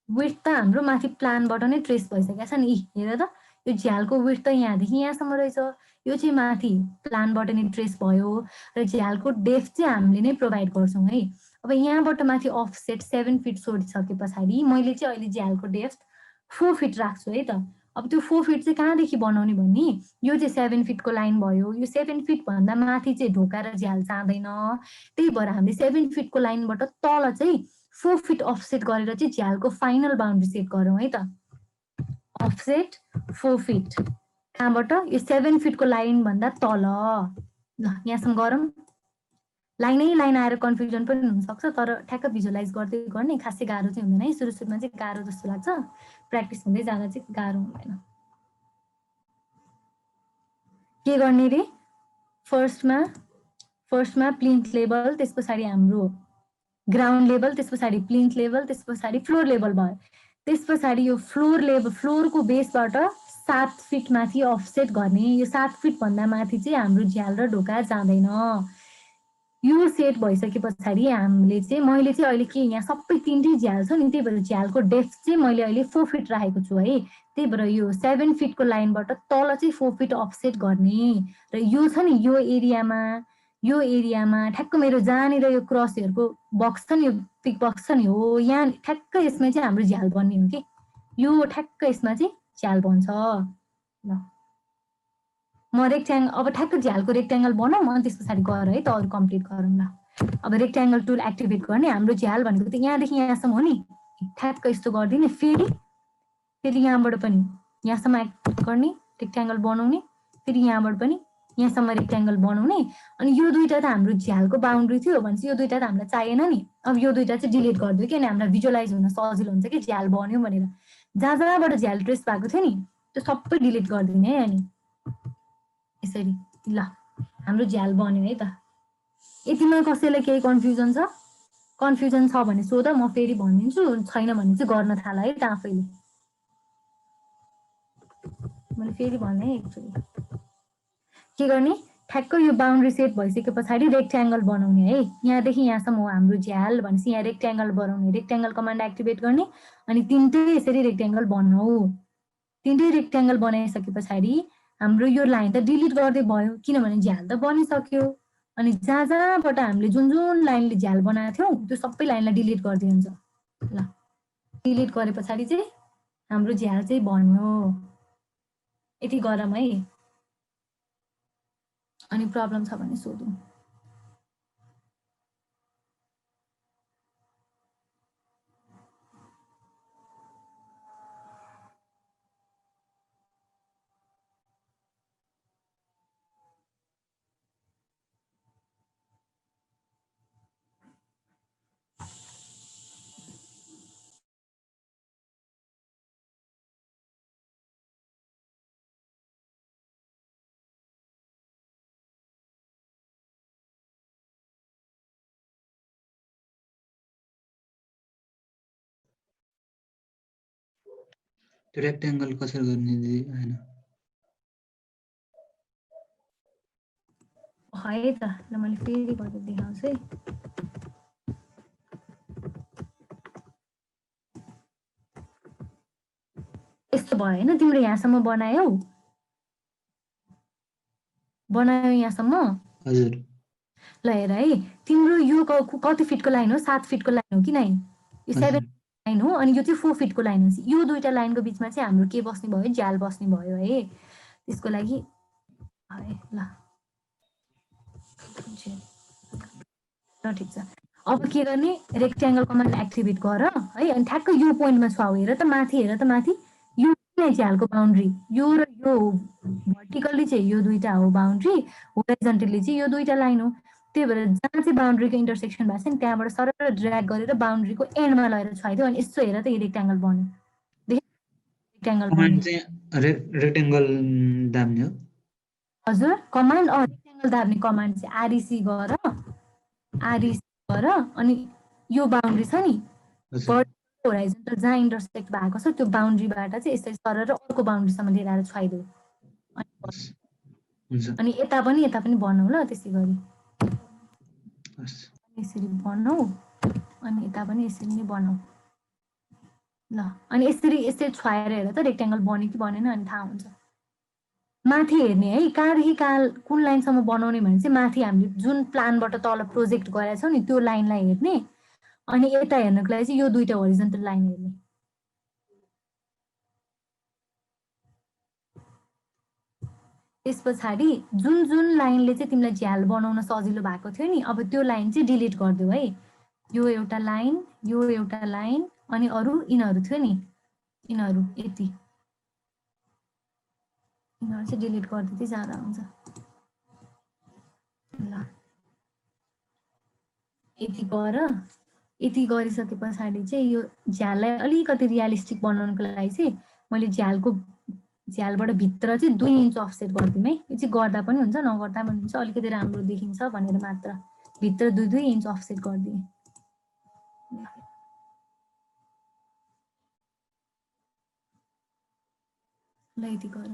विड्थ त हाम्रो माथि प्लानबाट नै ट्रेस भइसकेको छ नि। हेर त, यो झ्यालको विड्थ त यहाँदेखि यहाँसम्म रहेछ, यो चाहिँ माथि प्लानबाट नै ट्रेस भयो। र झ्यालको डेप्थ चाहिँ हामीले नै प्रोभाइड गर्छौँ है। अब यहाँबाट माथि अफसेट 7 फिट छोडिसके पछाडि मैले चाहिँ अहिले झ्यालको डेप्थ 4 फिट राख्छु है त। अब त्यो 4 फिट चाहिँ कहाँदेखि बनाउने भन्ने, यो चाहिँ 7 फिटको लाइन भयो। यो 7 फिट भन्दा माथि चाहिँ ढोका र झ्याल जाँदैन, त्यही भएर हामीले 7 फिटको लाइनबाट तल चाहिँ 4 फिट अफसेट गरेर चाहिँ झ्यालको फाइनल बाउन्ड्री सेट गरौँ है त। अफसेट 4 फिट कहाँबाट, यो 7 फिटको लाइन भन्दा तल। ल यहाँसम्म गरौँ। लाइन आएर कन्फ्युजन पनि हुनसक्छ, तर ठ्याक्क भिजुअलाइज गर्दै गर्ने, खासै गाह्रो चाहिँ हुँदैन है। सुरुमा चाहिँ गाह्रो जस्तो लाग्छ, प्र्याक्टिस हुँदै जाँदा चाहिँ गाह्रो हुँदैन। के गर्ने रे, फर्स्टमा प्लिन्थ लेभल, त्यस पछाडि हाम्रो ग्राउन्ड लेभल, त्यस पछाडि प्लिन्थ लेभल, त्यस पछाडि फ्लोर लेभल भयो। त्यस पछाडि यो फ्लोर लेभल, फ्लोरको बेसबाट 7 फिट माथि अफसेट गर्ने। यो 7 फिट भन्दा माथि चाहिँ हाम्रो झ्याल र ढोका जाँदैन। यो सेट भइसके पछाडि हामीले चाहिँ, मैले चाहिँ अहिले के यहाँ सबै 3टै झ्याल छ नि, त्यही भएर झ्यालको डेप्थ चाहिँ मैले अहिले 4 फिट राखेको छु है। त्यही भएर यो 7 फिटको लाइनबाट तल चाहिँ 4 फिट अफसेट गर्ने। र यो छ नि, यो एरियामा ठ्याक्क मेरो जहाँनिर यो क्रस हेयरको बक्स छ नि, यो पिक बक्स छ नि, हो यहाँ ठ्याक्क यसमा चाहिँ हाम्रो झ्याल बन्ने हो कि। यो ठ्याक्क यसमा चाहिँ झ्याल बन्छ। ल म रेक्ट्याङ्गल, अब ठ्याक्क झ्यालको रेक्ट्याङ्गल बनाऊँ अनि त्यस पछाडि गएर है त अरू कम्प्लिट गरौँ ल। अब रेक्ट्याङ्गल टुल एक्टिभेट गर्ने। हाम्रो झ्याल भनेको त यहाँदेखि यहाँसम्म हो नि, ठ्याक्क यस्तो गरिदिने। फेरि यहाँबाट पनि यहाँसम्म एक्टिभेट गर्ने, रेक्ट्याङ्गल बनाउने, फेरि यहाँबाट पनि यहाँसम्म रेक्ट्याङ्गल बनाउने। अनि यो दुईटा त हाम्रो झ्यालको बाउन्ड्री थियो भने चाहिँ यो दुईटा त हामीलाई चाहिएन नि। अब यो दुईटा चाहिँ डिलिट गरिदियो, किनभने हामीलाई भिजुअलाइज हुन सजिलो हुन्छ कि झ्याल बन्यो भनेर। जहाँबाट झ्याल ट्रेस भएको थियो नि त्यो सबै डिलिट गरिदिने है। अनि यसरी ल हाम्रो झ्याल बन्यो है त। यतिमा कसैलाई केही कन्फ्युजन छ भने सोध, म फेरि भनिदिन्छु। छैन भने चाहिँ गर्न थाल है त आफैले। मैले फेरि भने एकचोटि के गर्ने ठ्याक्क यो बाउन्ड्री सेट भइसके पछाडि रेक्ट्याङ्गल बनाउने है यहाँदेखि यहाँसम्म हो हाम्रो झ्याल भनेपछि यहाँ रेक्ट्याङ्गल बनाउने रेक्ट्याङ्गल कमान्ड एक्टिभेट गर्ने अनि तिनटै यसरी रेक्ट्याङ्गल बनाऊ तिनटै रेक्ट्याङ्गल बनाइसके पछाडि हाम्रो यो लाइन त डिलिट गर्दै भयो किनभने झ्याल त बनिसक्यो अनि जहाँ जहाँबाट हामीले जुन जुन लाइनले झ्याल बनाएको थियौँ त्यो सबै लाइनलाई डिलिट गरिदिए हुन्छ ल डिलिट गरे पछाडि चाहिँ हाम्रो झ्याल चाहिँ बन्यो यति गरौँ है अनि प्रब्लम छ भने सोधौँ त्यो रेक्ट्याङ्गल कसरी गर्ने दिदी हैन है त ल मैले फेरि गरेर देखाउँछु है यस्तो भयो होइन तिम्रो यहाँसम्म बनायौ यहाँसम्म हजुर ल हेर है तिम्रो यो कति फिटको लाइन हो 7 फिटको लाइन हो कि नै यो 7 लाइन हो अनि यो चाहिँ 4 फिटको लाइन हो यो दुईटा लाइनको बिचमा चाहिँ हाम्रो के बस्ने भयो झ्याल बस्ने भयो है त्यसको लागि है ल ठिक छ अब के गर्ने रेक्ट्याङ्गल कमान्ड एक्टिभेट गर है अनि ठ्याक्क यो पोइन्टमा छाउ हेर त माथि यो झ्यालको बाउन्ड्री यो र यो भर्टिकल्ली चाहिँ यो दुईटा हो बाउन्ड्री होराइजन्टली चाहिँ यो दुईटा लाइन हो त्यही भएर जहाँ चाहिँ बाउन्ड्रीको इन्टरसेक्सन भएको छ नि त्यहाँबाट सरल ड्र्याग गरेर बाउन्ड्रीको एन्डमा लगेर छाइदियो अनि यसो हेर त यो रेक्ट्याङ्गल बन्यो रेक्ट्याङ्गल कमान्ड चाहिँ रेक्ट्याङ्गल दाब्ने हो हजुर कमान्ड रेक्ट्याङ्गल दाब्ने कमान्ड चाहिँ आरइसी गर अनि यो बाउन्ड्री छ नि होराइजन्टल जहाँ इन्टरसेक्ट भएको छ त्यो बाउन्ड्रीबाट चाहिँ यसरी सरर अर्को बाउन्ड्रीसम्म लिएर आएर छुवाइदेऊ अनि यता पनि बनाऊ ल त्यसै गरी यसरी बनाऊ अनि यता पनि यसरी नै बनाऊ ल अनि यसरी छुवाएर हेर त रेक्ट्याङ्गल बन्यो कि बनेन अनि थाहा हुन्छ माथि हेर्ने है कहाँदेखि कहाँ कुन लाइनसम्म बनाउने भने चाहिँ माथि हामीले जुन प्लानबाट तल प्रोजेक्ट गरेका छौँ नि त्यो लाइनलाई हेर्ने अनि यता हेर्नको लागि चाहिँ यो दुईटा होरिजन्टल लाइन हेर्ने त्यस पछाडि जुन लाइनले चाहिँ तिमीलाई झ्याल बनाउन सजिलो भएको थियो नि अब त्यो लाइन चाहिँ डिलिट गरिदेऊ है यो एउटा लाइन अनि अरू यिनीहरू थियो नि यिनीहरू यति यिनीहरू चाहिँ डिलिट गरिदिँदै जाँदा हुन्छ ल यति गरिसके पछाडि चाहिँ यो झ्याललाई अलिकति रियलिस्टिक बनाउनको लागि चाहिँ मैले झ्यालबाट भित्र चाहिँ 2 इन्च अफसेट गरिदिउँ है यो चाहिँ गर्दा पनि हुन्छ नगर्दा पनि हुन्छ अलिकति राम्रो देखिन्छ भनेर मात्र भित्र 2 इन्च अफसेट गरिदिएँ ल यति गर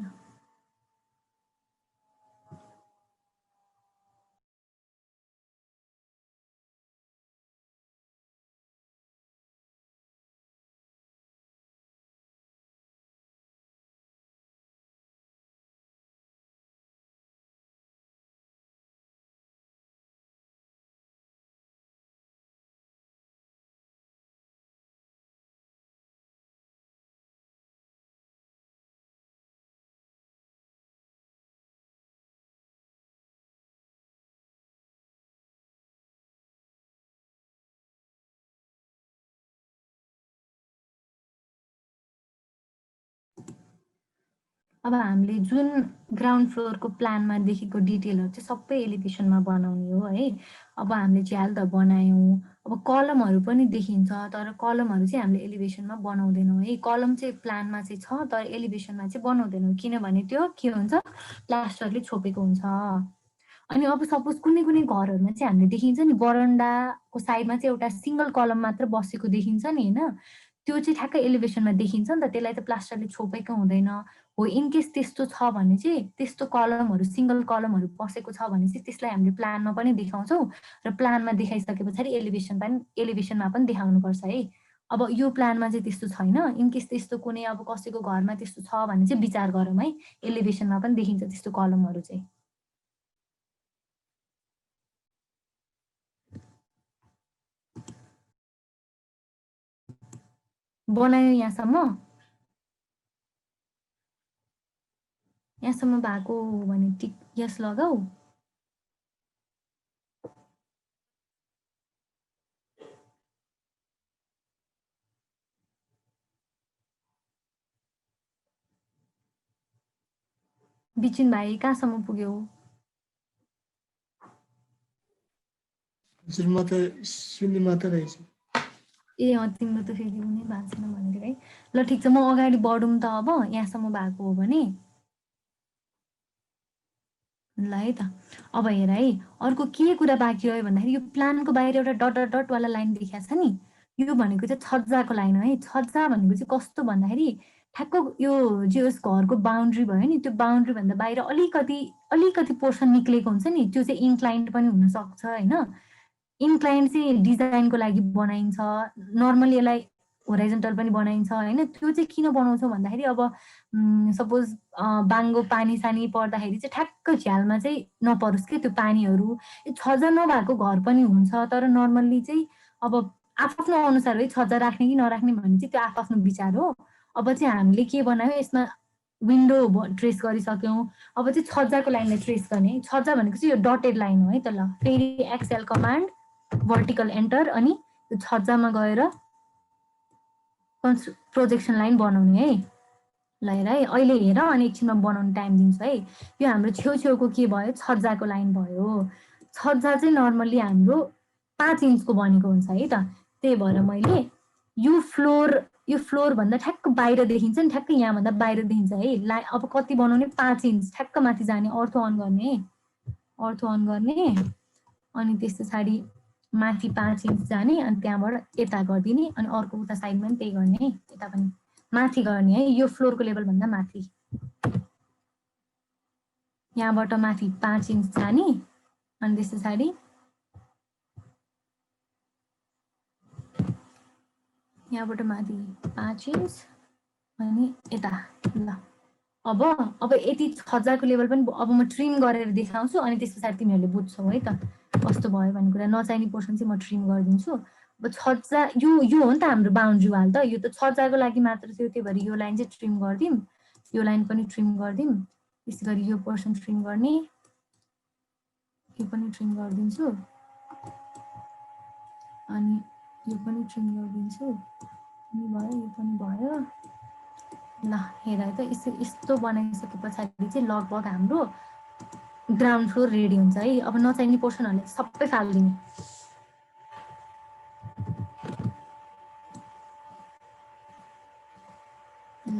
अब हामीले जुन ग्राउन्ड फ्लोरको प्लानमा देखेको डिटेलहरू चाहिँ सबै एलिभेसनमा बनाउने हो है अब हामीले झ्याल त बनायौँ अब कलमहरू पनि देखिन्छ तर कलमहरू चाहिँ हामीले एलिभेसनमा बनाउँदैनौँ है कलम चाहिँ प्लानमा चाहिँ छ तर एलिभेसनमा चाहिँ बनाउँदैनौँ किनभने त्यो के हुन्छ प्लास्टरले छोपेको हुन्छ अनि अब सपोज कुनै घरहरूमा चाहिँ हामीले देखिन्छ नि बरन्डाको साइडमा चाहिँ एउटा सिङ्गल कलम मात्र बसेको देखिन्छ नि होइन त्यो चाहिँ ठ्याक्कै एलिभेसनमा देखिन्छ नि त, त्यसलाई त प्लास्टरले छोपेको हुँदैन हो। इन केस त्यस्तो छ भने चाहिँ त्यस्तो कलमहरू सिङ्गल कलमहरू पसेको छ भने चाहिँ त्यसलाई हामीले प्लानमा पनि देखाउँछौँ र प्लानमा देखाइसके पछाडि एलिभेसनमा पनि देखाउनुपर्छ है। अब यो प्लानमा चाहिँ त्यस्तो छैन, इन केस त्यस्तो कुनै अब कसैको घरमा त्यस्तो छ भने चाहिँ विचार गरौँ है, एलिभेसनमा पनि देखिन्छ त्यस्तो कलमहरू चाहिँ। बनायो यहाँसम्म भएको भने टिक यस लगाऊ। बिचिन भाइ कहाँसम्म पुग्यो? हजुर म त सुन्ने मात्र रहेछ। ए तिम्रो त फेरि हुनै भएको छैन भनेको है। ल ठिक छ, म अगाडि बढौँ त अब यहाँसम्म भएको हो भने। ल है त, अब हेर है, अर्को के कुरा बाँकी रह्यो भन्दाखेरि यो प्लानको बाहिर एउटा डट डट डटवाला लाइन देखाएको छ नि, यो भनेको चाहिँ छज्जाको लाइन हो है। छज्जा भनेको चाहिँ कस्तो भन्दाखेरि ठ्याक्क यो जे होस् घरको बााउन्ड्री भयो नि, त्यो बााउन्ड्रीभन्दा बाहिर अलिकति पोर्सन निक्लेको हुन्छ नि, त्यो चाहिँ इन्क्लाइन्ड पनि हुनसक्छ होइन। इन्क्लाइन्ड चाहिँ डिजाइनको लागि बनाइन्छ, नर्मली यसलाई होराइजन्टल पनि बनाइन्छ होइन। त्यो चाहिँ किन बनाउँछौँ भन्दाखेरि अब सपोज बाङ्गो पानी सानी पर्दाखेरि चाहिँ ठ्याक्क झ्यालमा चाहिँ नपरोस् कि त्यो पानीहरू। छज्जा नभएको घर पनि हुन्छ, तर नर्मल्ली चाहिँ अब आफ्नो अनुसार है, छज्जा राख्ने कि नराख्ने भन्ने चाहिँ त्यो आफ्नो विचार हो। अब चाहिँ हामीले के बनायौँ, यसमा विन्डो ट्रेस गरिसक्यौँ, अब चाहिँ छज्जाको लाइनलाई ट्रेस गर्ने। छज्जा भनेको चाहिँ यो डटेड लाइन हो है त। ल फेरि एक्सएल कमान्ड भर्टिकल एन्टर, अनि त्यो छज्जामा गएर प्रोजेक्सन लाइन बनाउने है। ल हेर है, अहिले हेर अनि एकछिनमा बनाउने टाइम दिन्छु है। यो हाम्रो छेउछेउको के भयो, छज्जाको लाइन भयो। छज्जा चाहिँ नर्मल्ली हाम्रो 5 इन्चको बनेको हुन्छ है त। त्यही भएर मैले यो फ्लोर भन्दा ठ्याक्क बाहिर देखिन्छ नि, ठ्याक्क यहाँभन्दा बाहिर देखिन्छ है। अब कति बनाउने, 5 इन्च ठ्याक्क माथि जाने, अर्थो अन गर्ने है, अर्थो अन गर्ने, अनि त्यस पछाडि माथि 5 इन्च जाने, अनि त्यहाँबाट यता गरिदिने, अनि अर्को उता साइडमा पनि त्यही गर्ने है, यता पनि माथि गर्ने है, यो फ्लोरको लेभलभन्दा माथि। यहाँबाट माथि 5 इन्च जाने, अनि त्यस पछाडि यहाँबाट माथि 5 इन्च अनि यता। ल अब यति छज्जाको लेभल पनि अब म ट्रिम गरेर देखाउँछु, अनि त्यस पछाडि तिमीहरूले बुझ्छौ है त कस्तो भयो भन्ने कुरा। नचाहिने पोर्सन चाहिँ म ट्रिम गरिदिन्छु। अब छज्जा यो हो नि त हाम्रो बााउन्ड्री वाल त, यो त छज्जाको लागि मात्र थियो, त्यही भएर यो लाइन चाहिँ ट्रिम गरिदिउँ, यो लाइन पनि ट्रिम गरिदिउँ। त्यसै गरी यो पोर्सन ट्रिम गर्ने, यो पनि ट्रिम गरिदिन्छु, अनि यो पनि ट्रिम गरिदिन्छु, यो भयो, यो पनि भयो। ल हेर त, यस्तो बनाइसके पछाडि चाहिँ लगभग हाम्रो ग्राउन्ड फ्लोर रेडी हुन्छ है। अब नचाहिने पोर्सनहरूले सबै फालिदिने। ल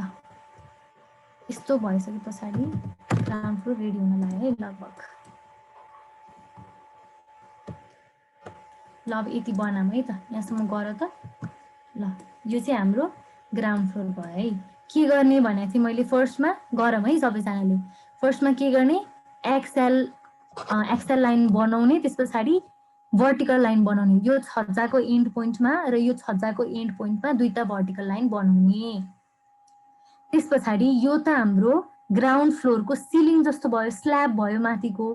यस्तो भइसके पछाडि ग्राउन्ड फ्लोर रेडी हुन लाग्यो है लगभग। ल अब यति बनाऊँ है त, यहाँसम्म गर त। ल यो चाहिँ हाम्रो ग्राउन्ड फ्लोर भयो है। के गर्ने भने चाहिँ मैले फर्स्टमा गरौँ है सबैजनाले। फर्स्टमा के गर्ने, एक्सएल लाइन बनाउने, त्यस पछाडि भर्टिकल लाइन बनाउने। यो छज्जाको एन्ड पोइन्टमा र यो छज्जाको एन्ड पोइन्टमा दुईटा भर्टिकल लाइन बनाउने। त्यस पछाडि यो त हाम्रो ग्राउन्ड फ्लोरको सिलिङ जस्तो भयो, स्ल्याब भयो माथिको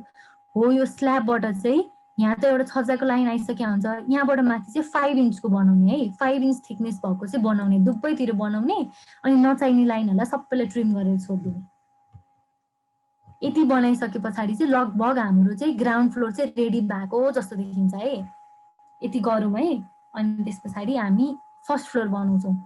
हो। यो स्ल्याबबाट चाहिँ यहाँ त एउटा छज्जाको लाइन आइसक्यो हुन्छ, यहाँबाट माथि चाहिँ 5 इन्चको बनाउने है। 5 इन्च थिकनेस भएको चाहिँ बनाउने, दुवैतिर बनाउने, अनि नचाहिने लाइनहरूलाई सबैलाई ट्रिम गरेर छोडिदिने। यति बनाइसके पछाडि चाहिँ लगभग हाम्रो चाहिँ ग्राउन्ड फ्लोर चाहिँ रेडी भएको जस्तो देखिन्छ है। यति गरौँ है, अनि त्यस पछाडि हामी फर्स्ट फ्लोर बनाउँछौँ।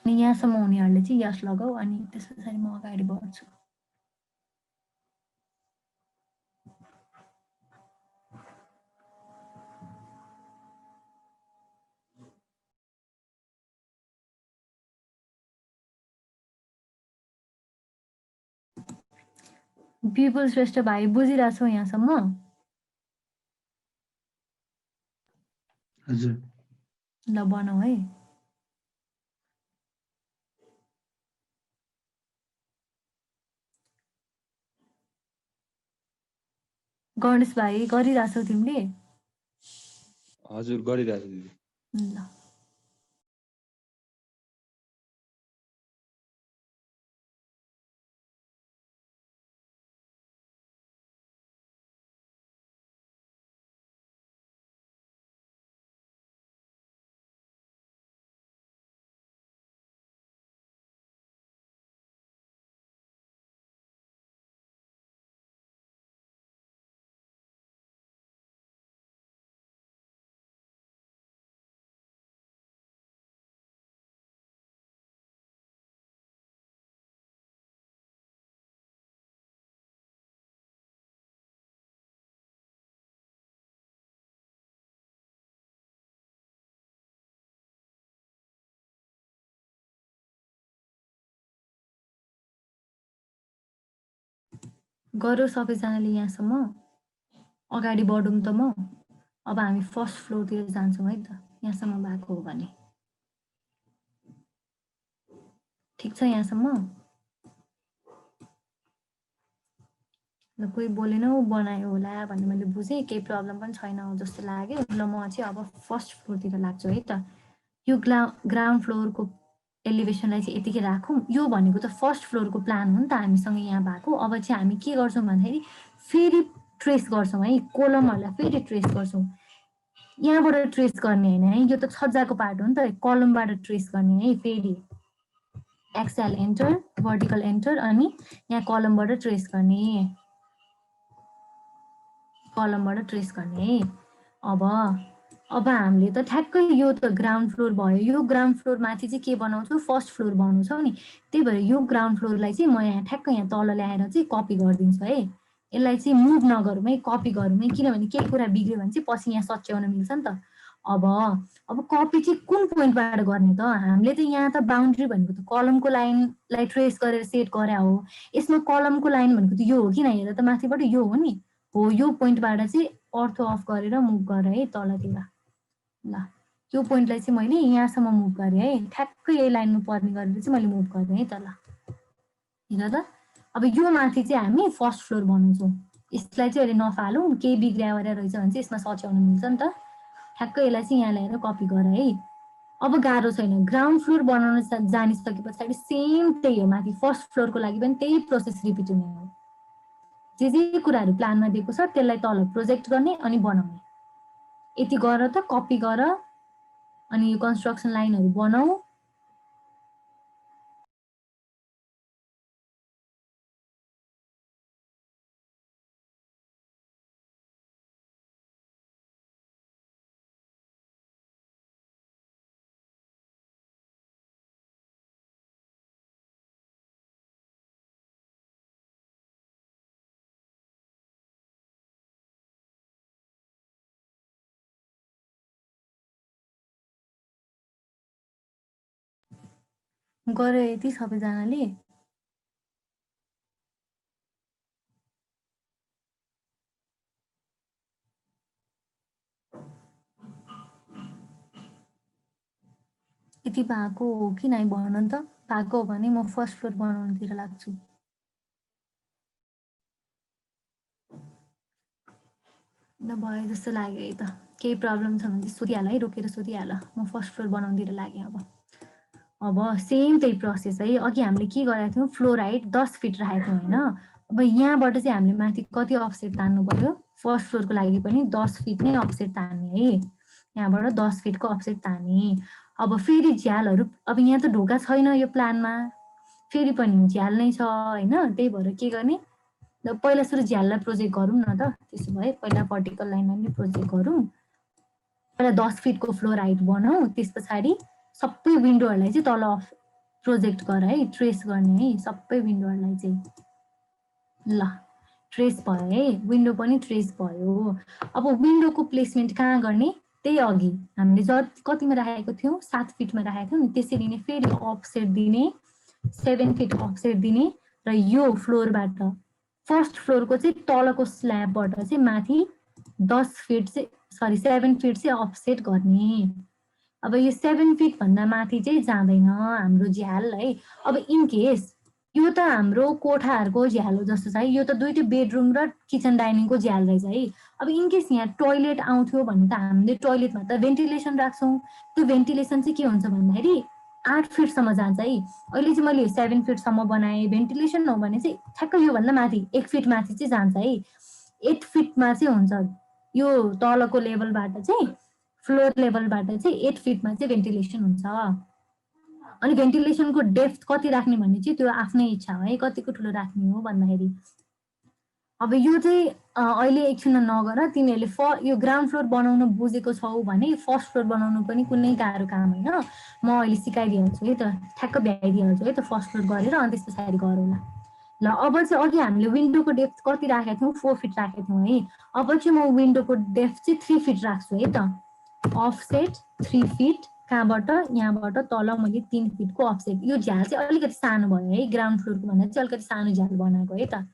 अनि यहाँसम्म उनीहरूले चाहिँ यस लगाऊ अनि त्यस पछाडि म अगाडि बढ्छु। विपुल श्रेष्ठ भाइ बुझिरहेछौ यहाँसम्म? हजुर ल बनाऊ है। गणेश भाइ गरिरहेछौ तिमीले? हजुर गरिरहेको छु दिदी। ल गरौ सबैजनाले यहाँसम्म? अगाडि बढौँ त म। अब हामी फर्स्ट फ्लोरतिर जान्छौँ है त, यहाँसम्म भएको हो भने। ठिक छ यहाँसम्म? ल कोही बोलेनौ बनायो होला भन्ने मैले बुझेँ, केही प्रब्लम पनि छैन जस्तो लाग्यो। ल म चाहिँ अब फर्स्ट फ्लोरतिर लाग्छु है त। यो ग्राउन्ड फ्लोरको एलिभेसनलाई चाहिँ यतिकै राखौँ। यो भनेको त फर्स्ट फ्लोरको प्लान हो नि त हामीसँग यहाँ भएको। अब चाहिँ हामी के गर्छौँ भन्दाखेरि फेरि ट्रेस गर्छौँ है, कोलमहरूलाई फेरि ट्रेस गर्छौँ। यहाँबाट ट्रेस गर्ने होइन है, यो त छज्जाको पार्ट हो नि त, कलमबाट ट्रेस गर्ने है। फेरि एक्सएल एन्टर, भर्टिकल एन्टर अनि यहाँ कलमबाट ट्रेस गर्ने, कलमबाट ट्रेस गर्ने है। अब हामीले त ठ्याक्कै यो त ग्राउन्ड फ्लोर भयो। यो ग्राउन्ड फ्लोर माथि चाहिँ के बनाउँछौँ, फर्स्ट फ्लोर बनाउँछौँ नि। त्यही भएर यो ग्राउन्ड फ्लोरलाई चाहिँ म यहाँ ठ्याक्कै यहाँ तल ल्याएर चाहिँ कपी गरिदिन्छु है। यसलाई चाहिँ मुभ नगरौँ है, कपी गरौँ है, किनभने केही कुरा बिग्रियो भने चाहिँ पछि यहाँ सच्याउन मिल्छ नि त। अब कपी चाहिँ कुन पोइन्टबाट गर्ने त? हामीले त यहाँ त बााउन्ड्री भनेको त कलमको लाइनलाई ट्रेस गरेर सेट गरे हो। यसमा कलमको लाइन भनेको त यो हो किन? हेर्दा त माथिबाट यो हो नि। हो, यो पोइन्टबाट चाहिँ अर्थो अफ गरेर मुभ गरेँ है तलतिर। ल यो पोइन्टलाई चाहिँ मैले यहाँसम्म मुभ गरेँ है, ठ्याक्कै यही लाइनमा पर्ने गरेर चाहिँ मैले मुभ गरेँ है त। ल हेर त, अब यो माथि चाहिँ हामी फर्स्ट फ्लोर बनाउँछौँ। यसलाई चाहिँ अहिले नफालौँ, केही बिग्रिया रहेछ भने चाहिँ यसमा सच्याउन मिल्छ नि त। ठ्याक्कै यसलाई चाहिँ यहाँ ल्याएर कपी गर है। अब गाह्रो छैन, ग्राउन्ड फ्लोर बनाउन जानिसके पछाडि सेम त्यही हो, माथि फर्स्ट फ्लोरको लागि पनि त्यही प्रोसेस रिपिट हुने हो। जे कुराहरू प्लानमा दिएको छ त्यसलाई तल प्रोजेक्ट गर्ने अनि बनाउने। यति गर त, कपी गर अनि यो कन्स्ट्रक्सन लाइनहरू बनाऊ। गरे यति सबैजनाले? यति भएको हो कि नै भन त? भएको हो भने म फर्स्ट फ्लोर बनाउनुतिर लाग्छु। ल भयो जस्तो लाग्यो है त। केही प्रब्लम छ भने चाहिँ सोधिहाल है, रोकेर सोधिहाल। म फर्स्ट फ्लोर बनाउनुतिर लागेँ। अब सेम त्यही प्रोसेस है। अघि हामीले के गरेका थियौँ, फ्लोर हाइट 10 फिट राखेको थियौँ होइन। अब यहाँबाट चाहिँ हामीले माथि कति अफसेट तान्नु पर्यो? फर्स्ट फ्लोरको लागि पनि 10 फिट नै अफसेट तान्ने है। यहाँबाट 10 फिटको अफसेट तान्ने। अब फेरि झ्यालहरू, अब यहाँ त ढोका छैन यो प्लानमा, फेरि पनि झ्याल नै छ होइन। त्यही भएर के गर्ने, पहिला सुरु झ्याललाई प्रोजेक्ट गरौँ न त। त्यसो भए पहिला भर्टिकल लाइनमा पनि प्रोजेक्ट गरौँ। पहिला 10 फिटको फ्लोर हाइट बनाऊ, त्यस पछाडि सबै विन्डोहरूलाई चाहिँ तल प्रोजेक्ट गर है, ट्रेस गर्ने है सबै विन्डोहरूलाई चाहिँ। ल ट्रेस भयो है, विन्डो पनि ट्रेस भयो। अब विन्डोको प्लेसमेन्ट कहाँ गर्ने, त्यही अघि हामीले कतिमा राखेको थियौँ, 7 फिटमा राखेको थियौँ नि, त्यसरी नै फेरि अफसेट दिने, 7 फिट अफसेट दिने र यो फ्लोरबाट फर्स्ट फ्लोरको चाहिँ तलको स्ल्याबबाट चाहिँ माथि 10 फिट चाहिँ 7 फिट चाहिँ अफसेट गर्ने। अब यो 7 फिट भन्दा माथि चाहिँ जाँदैन हाम्रो झ्याल है। अब इन केस यो त हाम्रो कोठाहरूको झ्याल हो जस्तो छ है, यो त दुईटै बेडरुम र किचन डाइनिङको झ्याल रहेछ है। अब इन केस यहाँ टोइलेट आउँथ्यो भने त हामीले टोइलेटमा त भेन्टिलेसन राख्छौँ, त्यो भेन्टिलेसन चाहिँ के हुन्छ भन्दाखेरि 8 फिटसम्म जान्छ है। अहिले चाहिँ मैले 7 फिटसम्म बनाएँ, भेन्टिलेसन हो भने चाहिँ ठ्याक्क योभन्दा माथि 1 फिट माथि चाहिँ जान्छ है। 8 फिटमा चाहिँ हुन्छ यो तलको लेभलबाट चाहिँ, फ्लोर लेभलबाट चाहिँ 8 फिटमा चाहिँ भेन्टिलेसन हुन्छ। अनि भेन्टिलेसनको डेप्थ कति राख्ने भन्ने चाहिँ त्यो आफ्नै इच्छा हो है, कतिको ठुलो राख्ने हो भन्दाखेरि। अब यो चाहिँ अहिले एकछिन नगर, तिमीहरूले यो ग्राउन्ड फ्लोर बनाउन बुझेको छौ भने फर्स्ट फ्लोर बनाउनु पनि कुनै गाह्रो काम होइन। म अहिले सिकाइदिइहाल्छु है त, ठ्याक्क भ्याइदिइहाल्छु है त, फर्स्ट फ्लोर गरेर अनि त्यस पछाडि गरौँला। ल अब चाहिँ अघि हामीले विन्डोको डेप्थ कति राखेको थियौँ, 4 फिट राखेको थियौँ है। अब चाहिँ म विन्डोको डेप्थ चाहिँ 3 फिट राख्छु है त। अफसेट 3 फिट, कहाँबाट यहाँबाट तल मैले 3 फिटको अफसेट। यो झ्याल चाहिँ अलिकति सानो भयो है, ग्राउन्ड फ्लोरको भन्दा चाहिँ अलिकति सानो झ्याल बनाएको है त।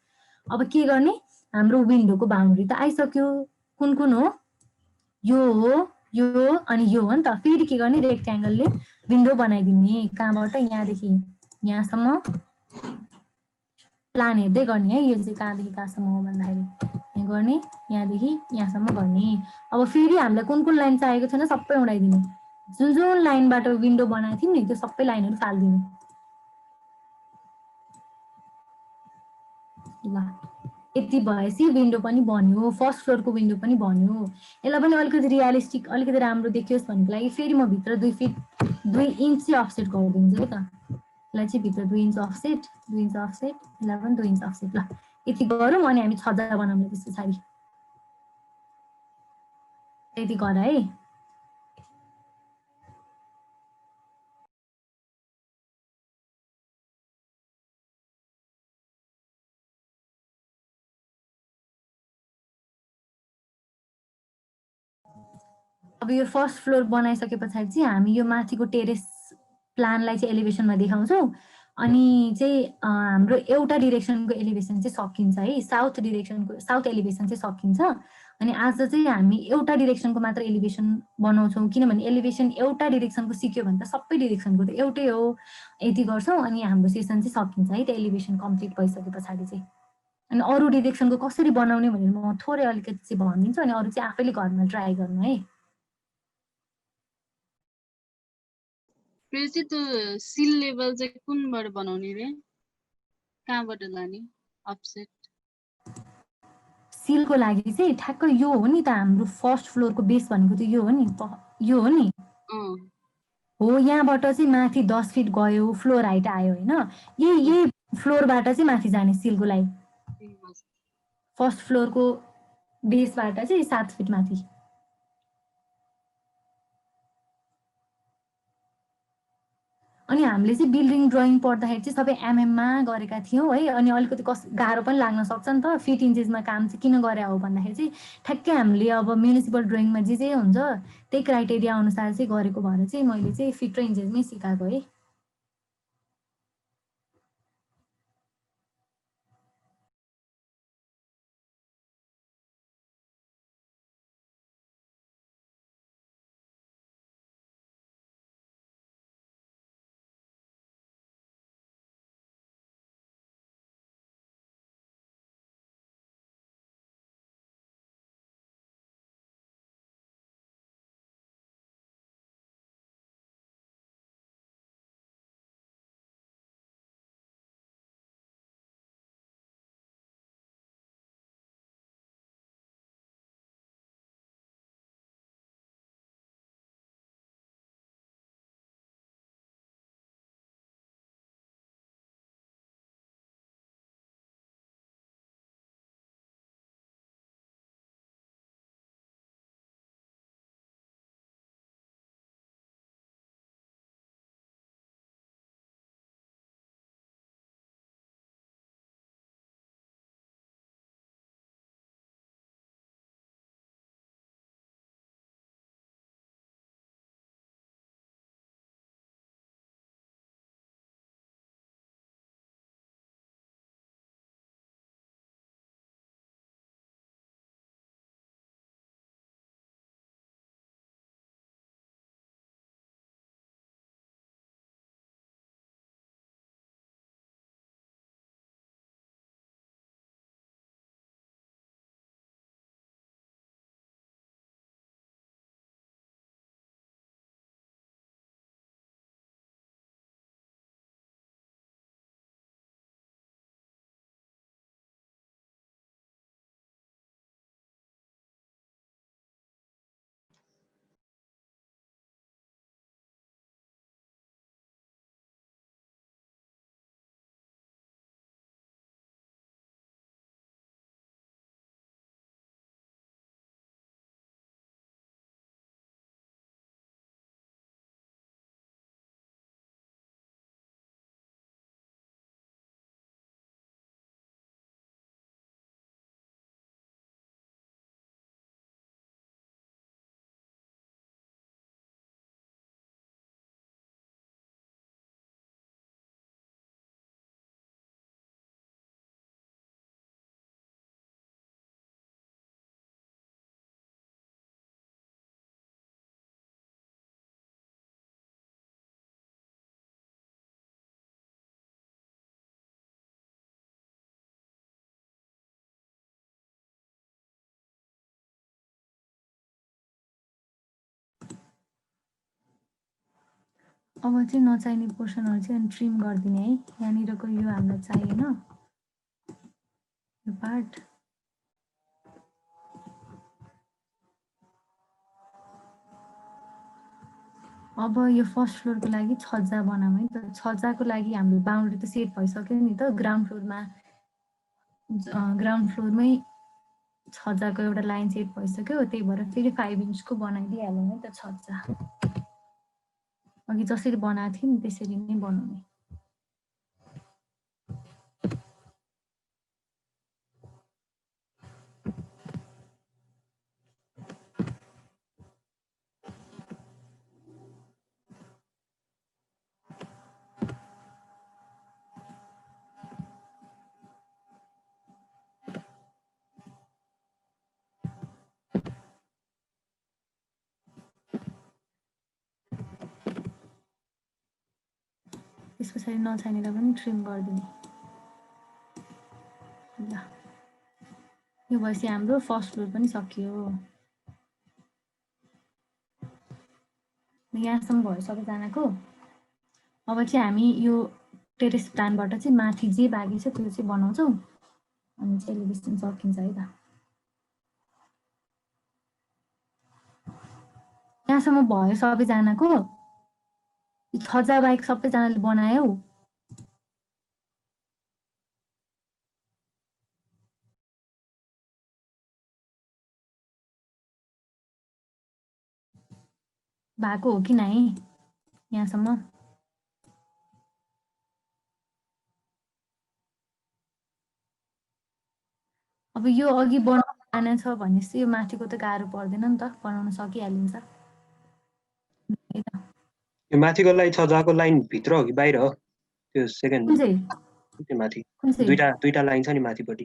अब के गर्ने, हाम्रो विन्डोको बााउन्ड्री त आइसक्यो, कुन कुन हो, यो हो, यो अनि यो हो नि त। फेरि के गर्ने, रेक्ट्याङ्गलले विन्डो बनाइदिने, कहाँबाट यहाँदेखि यहाँसम्म प्लान हेर्दै गर्ने है। यो चाहिँ कहाँदेखि कहाँसम्म हो भन्दाखेरि यहाँ गर्ने, यहाँदेखि यहाँसम्म गर्ने। अब फेरि हामीलाई कुन कुन लाइन चाहिएको छैन सबै उडाइदिने, जुन जुन लाइनबाट विन्डो बनाएको थियौँ नि त्यो सबै लाइनहरू फालिदिने। ल यति भएपछि विन्डो पनि बन्यो, फर्स्ट फ्लोरको विन्डो पनि बन्यो। यसलाई पनि अलिकति रियलिस्टिक, अलिकति राम्रो देखियोस् भन्नको लागि फेरि म भित्र 2 फिट 2 इन्च चाहिँ अफसेट गरिदिन्छु है त। यसलाई चाहिँ भित्र 2 इन्च अफसेट, 2 इन्च अफसेट, यसलाई पनि 2 इन्च अफसेट। ल यति गरौँ अनि हामी छज्जा बनाउँला त्यस पछाडि। यति गर है। अब यो फर्स्ट फ्लोर बनाइसके पछाडि चाहिँ हामी यो माथिको टेरेस प्लानलाई चाहिँ एलिभेसनमा देखाउँछौँ। अनि चाहिँ हाम्रो एउटा डिरेक्सनको एलिभेसन चाहिँ सकिन्छ है, साउथ डिरेक्सनको, साउथ एलिभेसन चाहिँ सकिन्छ। अनि आज चाहिँ हामी एउटा डिरेक्सनको मात्र एलिभेसन बनाउँछौँ, किनभने एलिभेसन एउटा डिरेक्सनको सिक्यो भने त सबै डिरेक्सनको त एउटै हो। यति गर्छौँ अनि हाम्रो सेसन चाहिँ सकिन्छ है, त्यो एलिभेसन कम्प्लिट भइसके पछाडि चाहिँ। अनि अरू डिरेक्सनको कसरी बनाउने भनेर म थोरै अलिकति चाहिँ भनिदिन्छु, अनि अरू चाहिँ आफैले घरमा ट्राई गर्नु है। प्रेसी त्यो सिल लेभल चाहिँ कुनबाट बनाउने रे, कहाँबाट लाने अफसेट? सिलको लागि चाहिँ ठ्याक्क यो हो नि त, हाम्रो फर्स्ट फ्लोरको बेस भनेको त यो हो नि, यो हो नि हो। यहाँबाट चाहिँ माथि 10 फिट गयो, फ्लोर हाइट आयो होइन, यही फ्लोरबाट चाहिँ माथि जाने सिलको लागि। फर्स्ट फ्लोरको बेसबाट चाहिँ 7 फिट माथि। अनि हामीले चाहिँ बिल्डिङ ड्रइङ पढ्दाखेरि चाहिँ सबै एमएममा गरेका थियौँ है। अनि अलिकति गाह्रो पनि लाग्न सक्छ नि त, फिट इन्चेसमा काम चाहिँ किन गरे हो भन्दाखेरि चाहिँ ठ्याक्कै हामीले अब म्युनिसिपल ड्रइङमा जे हुन्छ त्यही क्राइटेरिया अनुसार चाहिँ गरेको भएर चाहिँ मैले चाहिँ फिट र इन्चेसमै सिकाएको है। अब चाहिँ नचाहिने पोर्सनहरु चाहिँ अनि ट्रिम गरिदिने है। यहाँनिरको यो हामीलाई चाहिएन यो पार्ट। अब यो फर्स्ट फ्लोरको लागि छज्जा बनाऊँ है त। छज्जाको लागि हाम्रो बाउन्ड्री त सेट भइसक्यो नि त। ग्राउन्ड फ्लोरमै छज्जाको एउटा लाइन सेट भइसक्यो। त्यही भएर फेरि 5 इन्चको बनाइदिइहालौँ है त छज्जा। अघि जसरी बनाएको थियौँ नि त्यसरी नै बनाउने। त्यस पछाडि नचाहिनेलाई पनि ट्रिम गरिदिने। ल यो भएपछि हाम्रो फर्स्ट फ्लोर पनि सकियो। यहाँसम्म भयो सबैजनाको। अब चाहिँ हामी यो टेरेस प्लानबाट चाहिँ माथि जे बाँकी छ त्यो चाहिँ बनाउँछौँ अनि चाहिँ एलिभेसन सकिन्छ है त। यहाँसम्म भयो सबैजनाको। छज्जा बाहेक सबैजनाले बनायौ। भएको हो कि नै यहाँसम्म? अब यो अघि बनाउन छ भनेपछि यो माथिको त गाह्रो पर्दैन नि त, बनाउन सकिहालिन्छ। यो माथिको लागि छज्जाको लाइन भित्र हो कि बाहिर हो? त्यो सेकेन्ड कुन चाहिँ त्यो माथि कुन चाहिँ दुईटा लाइन छ नि माथिपट्टि।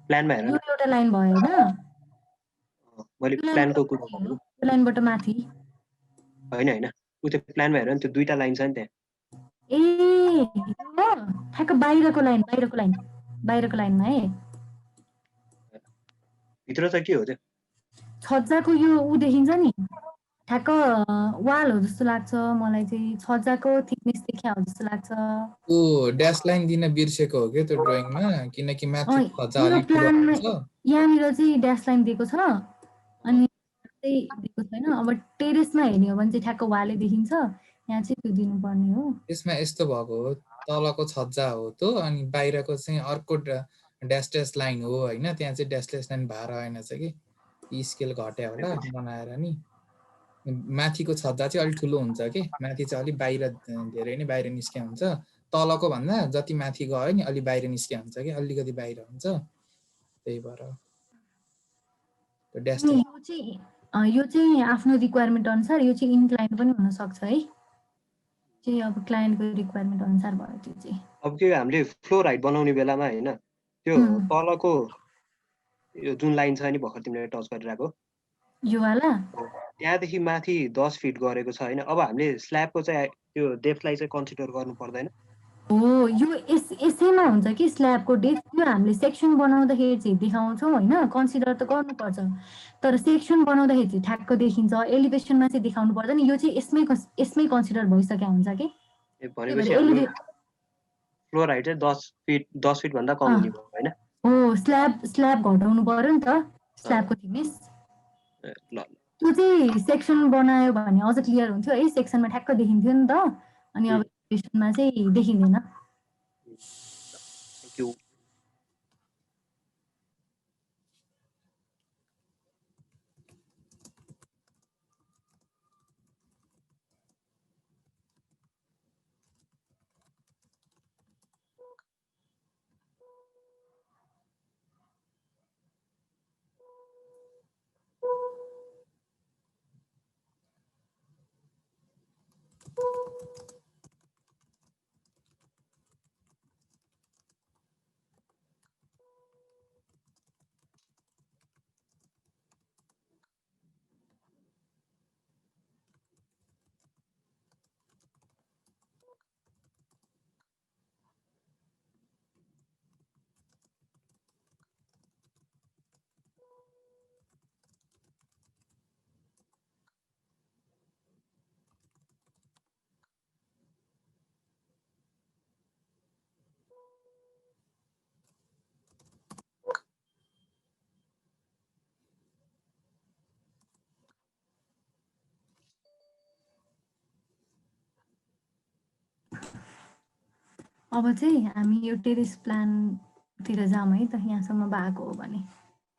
प्लानमा हेर यो न। एउटा लाइन भयो हैन? मैले प्लानको कुरा यो गरेको लाइनबाट माथि होइन होइन। उ त्यो प्लानमा हेर नि, त्यो दुईटा लाइन छ नि त्यहाँ। ए यो ठ्याक्क बाहिरको लाइनमा है। भित्र चाहिँ के हो त्यो? छज्जाको यो ऊ देखिन्छ नि ठ्याक्क वाल हो जस्तो लाग्छ मलाई चाहिँ। छज्जाको थिकनेस देखिया हो जस्तो लाग्छ। ऊ ड्यास लाइन दिन बिर्सेको हो क्या त्यो ड्रइङमा, किनकि माथि छज्जा यो अलिक ठुलो प्लानमा हुन्छ। यहाँनिर चाहिँ ड्यास लाइन दिएको छ अनि चाहिँ दिएको छैन। अब टेरेसमा हेर्ने हो भने चाहिँ ठ्याक्क वालै देखिन्छ। यहाँ चाहिँ त्यो दिनुपर्ने हो। त्यसमा यस्तो भएको हो, तलको छज्जा हो त्यो अनि बाहिरको चाहिँ अर्को ड्यास लाइन हो होइन। त्यहाँ चाहिँ ड्यास लाइन भएर आएन चाहिँ कि स्केल घट्या होला बनाएर नि। माथिको छज्जा चाहिँ अलिक ठुलो हुन्छ कि माथि चाहिँ अलिक बाहिर धेरै नै बाहिर निस्किया हुन्छ। तलको भन्दा जति माथि गयो नि अलि बाहिर निस्किया हुन्छ कि अलिकति बाहिर हुन्छ। त्यही भएर यो चाहिँ आफ्नो रिक्वायरमेन्ट अनुसार यो चाहिँ इन्क्लाइन पनि हुन सक्छ है। चाहिँ अब क्लायन्टको रिक्वायरमेन्ट अनुसार भयो त्यो चाहिँ। अब के हामीले फ्लोर हाइट बनाउने बेलामा होइन त्यो तलको यो जुन लाइन छ नि भर्खर तिमीले टच गरिरहेको यो वाला त्यहाँदेखि माथि 10 फिट गरेको छ होइन। अब हामीले स्ल्याबको चाहिँ त्यो डेप्थलाई चाहिँ कन्सिडर गर्नु पर्दैन? हो यो यसैमा हुन्छ कि स्ल्याबको डेप्थ। यो हामीले सेक्सन बनाउँदाखेरि चाहिँ देखाउँछौँ होइन, कन्सिडर त गर्नुपर्छ। तर सेक्सन बनाउँदाखेरि चाहिँ ठ्याक्क देखिन्छ, एलिभेसनमा चाहिँ देखाउनु पर्दैन। यो चाहिँ यसमै कन्सिडर भइसक्यो हुन्छ कि। भनेपछि हाम्रो फ्लोर हाइट चाहिँ 10 फिट भन्दा कम हुने भयो होइन? हो स्ल्याब घटाउनु पर्यो नि त, स्ल्याबको थिकनेस। ल त्यो चाहिँ सेक्सन बनायो भने अझ क्लियर हुन्थ्यो है। सेक्सनमा ठ्याक्क देखिन्थ्यो नि त। अनि अब एलिभेसनमा चाहिँ देखिँदैन। Thank you. अब चाहिँ हामी यो टेरेस प्लानतिर जाऊँ है त, यहाँसम्म भएको हो भने।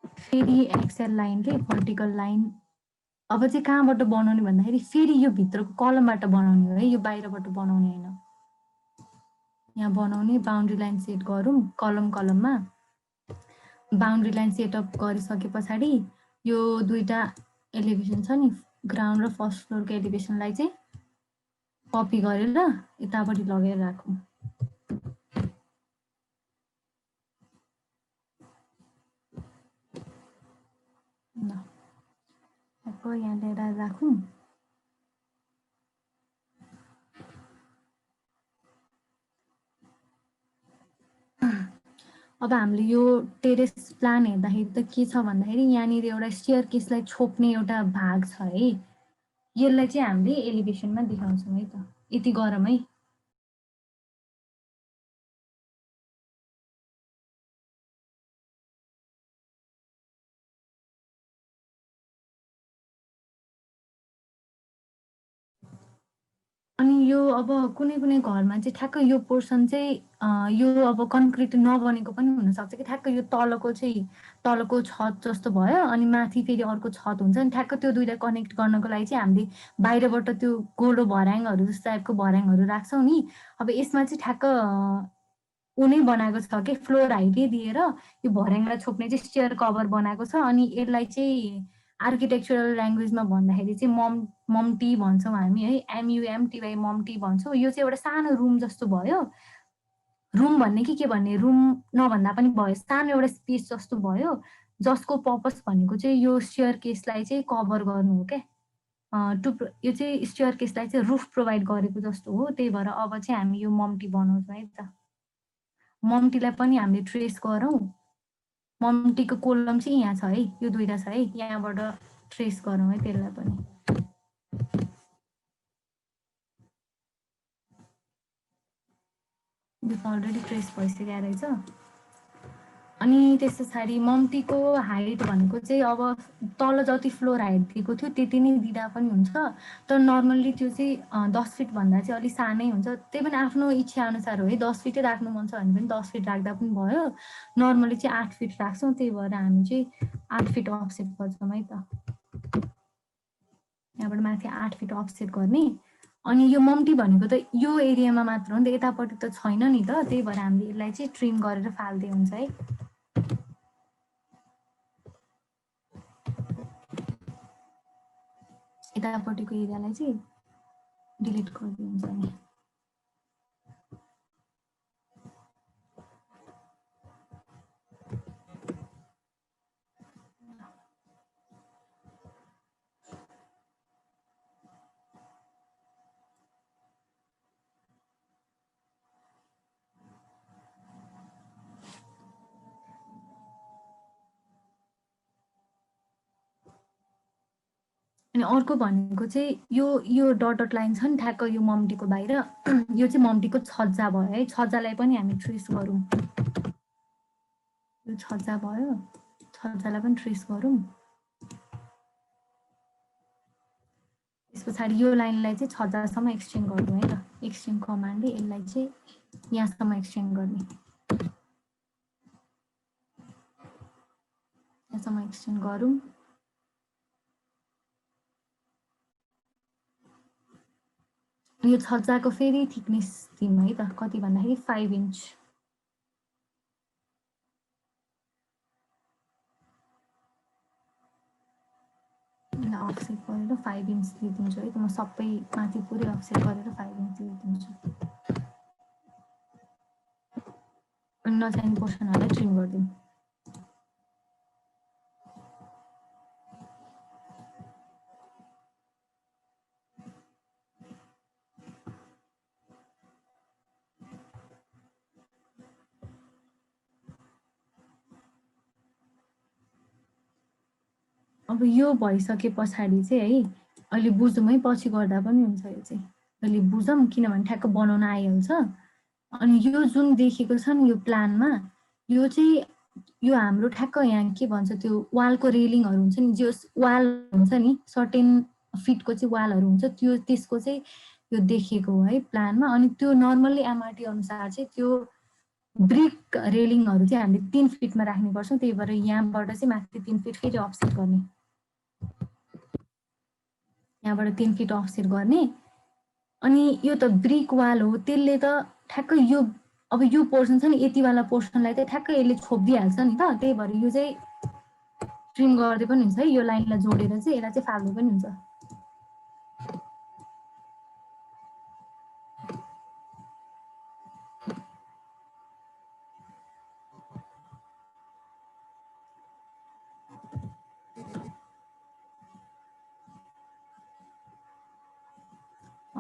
फेरि एक्सेल लाइन के भर्टिकल लाइन अब चाहिँ कहाँबाट बनाउने भन्दाखेरि फेरि यो भित्रको कलमबाट बनाउने हो है, यो बाहिरबाट बनाउने होइन। यहाँ बनाउने बाउन्ड्री लाइन सेट गरौँ कलममा। बाउन्ड्री लाइन सेटअप गरिसके पछाडि यो दुईटा एलिभेसन छ नि, ग्राउन्ड र फर्स्ट फ्लोरको एलिभेसनलाई चाहिँ कपी गरेर यतापट्टि लगेर राखौँ। यहाँ ल्याएर राखौँ। अब हामीले यो टेरेस प्लान हेर्दाखेरि त के छ भन्दाखेरि यहाँनिर एउटा स्टेयरकेसलाई छोप्ने एउटा भाग छ है, यसलाई चाहिँ हामीले एलिभेसनमा देखाउँछौँ है त। यति गरौँ है। अनि यो अब कुनै कुनै घरमा चाहिँ ठ्याक्क यो पोर्सन चाहिँ यो अब कन्क्रिट नबनेको पनि हुनसक्छ कि ठ्याक्क यो तलको छत जस्तो भयो अनि माथि फेरि अर्को छत हुन्छ नि, ठ्याक्क त्यो दुईटा कनेक्ट गर्नको लागि चाहिँ हामीले बाहिरबाट त्यो गोलो भर्याङहरू जस्तो टाइपको भर्याङहरू राख्छौँ नि। अब यसमा चाहिँ ठ्याक्क उनी बनाएको छ कि फ्लोर हाइटै दिएर यो भर्याङलाई छोप्ने चाहिँ स्टेयर कभर बनाएको छ। अनि यसलाई चाहिँ आर्किटेक्चरल ल्याङ्ग्वेजमा भन्दाखेरि चाहिँ मम्टी भन्छौँ हामी है, MUMTY मम्टी भन्छौँ। यो चाहिँ एउटा सानो रुम जस्तो भयो। रुम भन्ने कि के भन्ने, रुम नभन्दा पनि भयो, सानो एउटा स्पेस जस्तो भयो जसको पर्पस भनेको चाहिँ यो स्टेयर केसलाई चाहिँ कभर गर्नु हो क्या। यो चाहिँ स्टेयर केसलाई चाहिँ रुफ प्रोभाइड गरेको जस्तो हो। त्यही भएर अब चाहिँ हामी यो मम्टी बनाउँछौँ है त। मम्टीलाई पनि हामीले ट्रेस गरौँ। मम्टीको कोलम चाहिँ यहाँ छ है, यो दुईटा छ है, यहाँबाट ट्रेस गरौँ है त्यसलाई पनि। यो त अलरेडी ट्रेस भइसकेको रहेछ। अनि त्यस पछाडि मम्टीको हाइट भनेको चाहिँ अब तल जति फ्लोर हाइट दिएको थियो त्यति नै दिँदा पनि हुन्छ, तर नर्मल्ली त्यो चाहिँ 10 फिट भन्दा चाहिँ अलिक सानै हुन्छ। त्यही पनि आफ्नो इच्छा अनुसार हो है, 10 फिटै राख्नु मन छ भने पनि 10 फिट राख्दा पनि भयो। नर्मली चाहिँ 8 फिट राख्छौँ, त्यही भएर हामी चाहिँ 8 फिट अफसेट गर्छौँ है त। यहाँबाट माथि 8 फिट अफसेट गर्ने। अनि यो मम्टी भनेको त यो एरियामा मात्र हो नि त, यतापट्टि त छैन नि त, त्यही भएर हामीले यसलाई चाहिँ ट्रिम गरेर फाल्दै हुन्छ है। यतापट्टिको एरियालाई चाहिँ डिलिट गरिदिन्छ नि। अनि अर्को भनेको चाहिँ यो डट लाइन छ नि ठ्याक्क यो मम्टीको बाहिर, यो चाहिँ मम्टीको छज्जा भयो है। छज्जालाई पनि हामी ट्रेस गरौँ। यो छज्जा भयो, छज्जालाई पनि ट्रेस गरौँ। त्यस पछाडि यो लाइनलाई चाहिँ छज्जासम्म एक्सटेन्ड गर्नु है त। एक्सटेन्ड कमान्डले यसलाई चाहिँ यहाँसम्म एक्सटेन्ड गर्ने, यहाँसम्म एक्सटेन्ड गरौँ। यो छज्जाको फेरि थिकनेस दिउँ है त, कति भन्दाखेरि 5 इन्च। अफसेट गरेर 5 इन्च दिइदिन्छु है त। म सबै माथि पुरै अफसेट गरेर 5 इन्च दिइदिन्छु। अनि नचाहिने पोर्सनहरूलाई ट्रिम गरिदिउँ। अब यो भइसके पछाडि चाहिँ है, अहिले बुझौँ है, पछि गर्दा पनि हुन्छ। यो चाहिँ अहिले बुझौँ किनभने ठ्याक्क बनाउन आइहाल्छ। अनि यो जुन देखेको छ नि यो प्लानमा, यो चाहिँ यो हाम्रो ठ्याक्क यहाँ के भन्छ त्यो वालको रेलिङहरू हुन्छ नि, जो वाल हुन्छ नि सर्टेन फिटको चाहिँ वालहरू हुन्छ, त्यो त्यसको चाहिँ यो देखिएको हो है प्लानमा। अनि त्यो नर्मल्ली एमआरटी अनुसार चाहिँ त्यो ब्रिक रेलिङहरू चाहिँ हामीले 3 फिटमा राख्ने गर्छौँ। त्यही भएर यहाँबाट चाहिँ माथि 3 फिट फेरि अफसेट गर्ने, यहाँबाट 3 फिट अफसेट गर्ने। अनि यो त ब्रिक वाल हो, त्यसले त ठ्याक्कै यो अब यो पोर्सन छ नि यतिवाला पोर्सनलाई चाहिँ ठ्याक्कै यसले छोपिदिइहाल्छ नि त। त्यही भएर यो चाहिँ ट्रिम गर्दै पनि हुन्छ है, यो लाइनलाई जोडेर चाहिँ यसलाई चाहिँ फाल्दै पनि हुन्छ।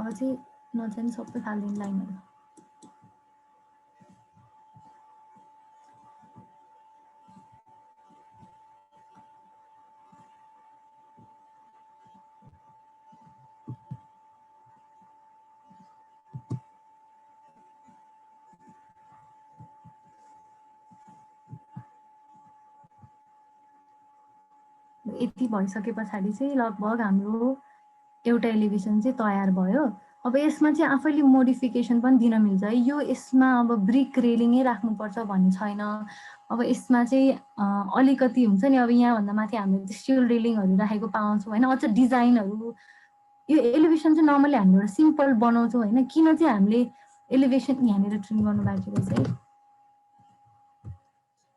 अब चाहिँ नचाहिने सबै फाल्दिने लाइनहरू। यति भइसके पछाडि चाहिँ लगभग हाम्रो एउटा एलिभेसन चाहिँ तयार भयो। अब यसमा चाहिँ आफैले मोडिफिकेसन पनि दिन मिल्छ है। यो यसमा अब ब्रिक रेलिङै राख्नुपर्छ भन्ने छैन। अब यसमा चाहिँ अलिकति हुन्छ नि, अब यहाँभन्दा माथि हामीले स्टिल रेलिङहरू राखेको पाउँछौँ होइन। अझ डिजाइनहरू यो एलिभेसन चाहिँ नर्मली हामीले एउटा सिम्पल बनाउँछौँ होइन। किन चाहिँ हामीले एलिभेसन यहाँनिर ट्रिम गर्नु बाँकी रहेछ है।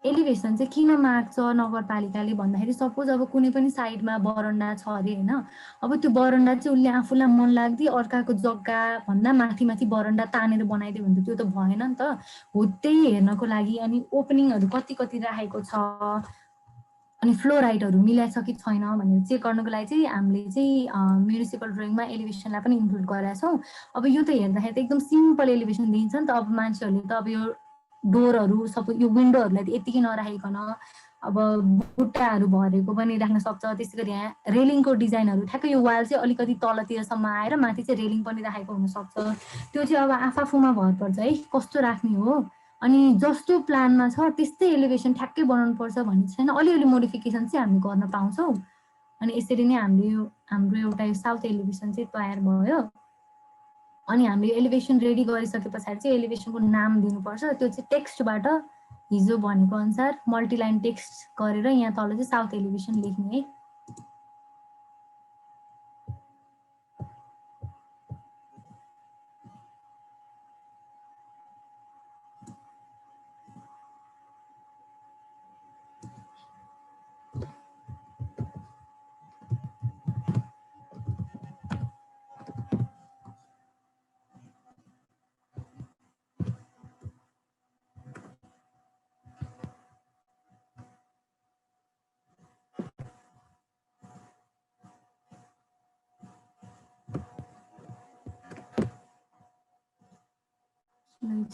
एलिभेसन चाहिँ किन माग्छ नगरपालिकाले भन्दाखेरि सपोज अब कुनै पनि साइडमा बरन्डा छ अरे होइन। अब त्यो बरन्डा चाहिँ उसले आफूलाई मन लाग्दी अर्काको जग्गा भन्दा माथि माथि बरन्डा तानेर बनाइदियो भने त त्यो त भएन नि त। हो त्यही हेर्नको लागि अनि ओपनिङहरू कति कति राखेको छ अनि फ्लोर हाइटहरू मिलाएको छ कि छैन भनेर चेक गर्नको लागि चाहिँ हामीले चाहिँ म्युनिसिपल ड्रइङमा एलिभेसनलाई पनि इन्क्लुड गरेका छौँ। अब यो त हेर्दाखेरि त एकदम सिम्पल एलिभेसन देखिन्छ नि त। अब मान्छेहरूले त अब यो डोरहरू सबै यो विन्डोहरूलाई त यतिकै नराखिकन अब बुट्टाहरू भरेको पनि राख्न सक्छ। त्यसै गरी यहाँ रेलिङको डिजाइनहरू ठ्याक्कै यो वाल चाहिँ अलिकति तलतिरसम्म आएर माथि चाहिँ रेलिङ पनि राखेको हुनसक्छ। त्यो चाहिँ अब आफूमा भर पर्छ है कस्तो राख्ने हो। अनि जस्तो प्लानमा छ त्यस्तै एलिभेसन ठ्याक्कै बनाउनु पर्छ भन्ने छैन। अलिअलि मोडिफिकेसन चाहिँ हामीले गर्न पाउँछौँ। अनि यसरी नै हाम्रो एउटा यो साउथ एलिभेसन चाहिँ तयार भयो। अनि हामीले एलिभेसन रेडी गरिसके पछाडि चाहिँ एलिभेसनको नाम दिनुपर्छ। त्यो चाहिँ टेक्स्टबाट हिजो भनेको अनुसार मल्टिलाइन टेक्स्ट गरेर यहाँ तल चाहिँ साउथ एलिभेसन लेख्ने है।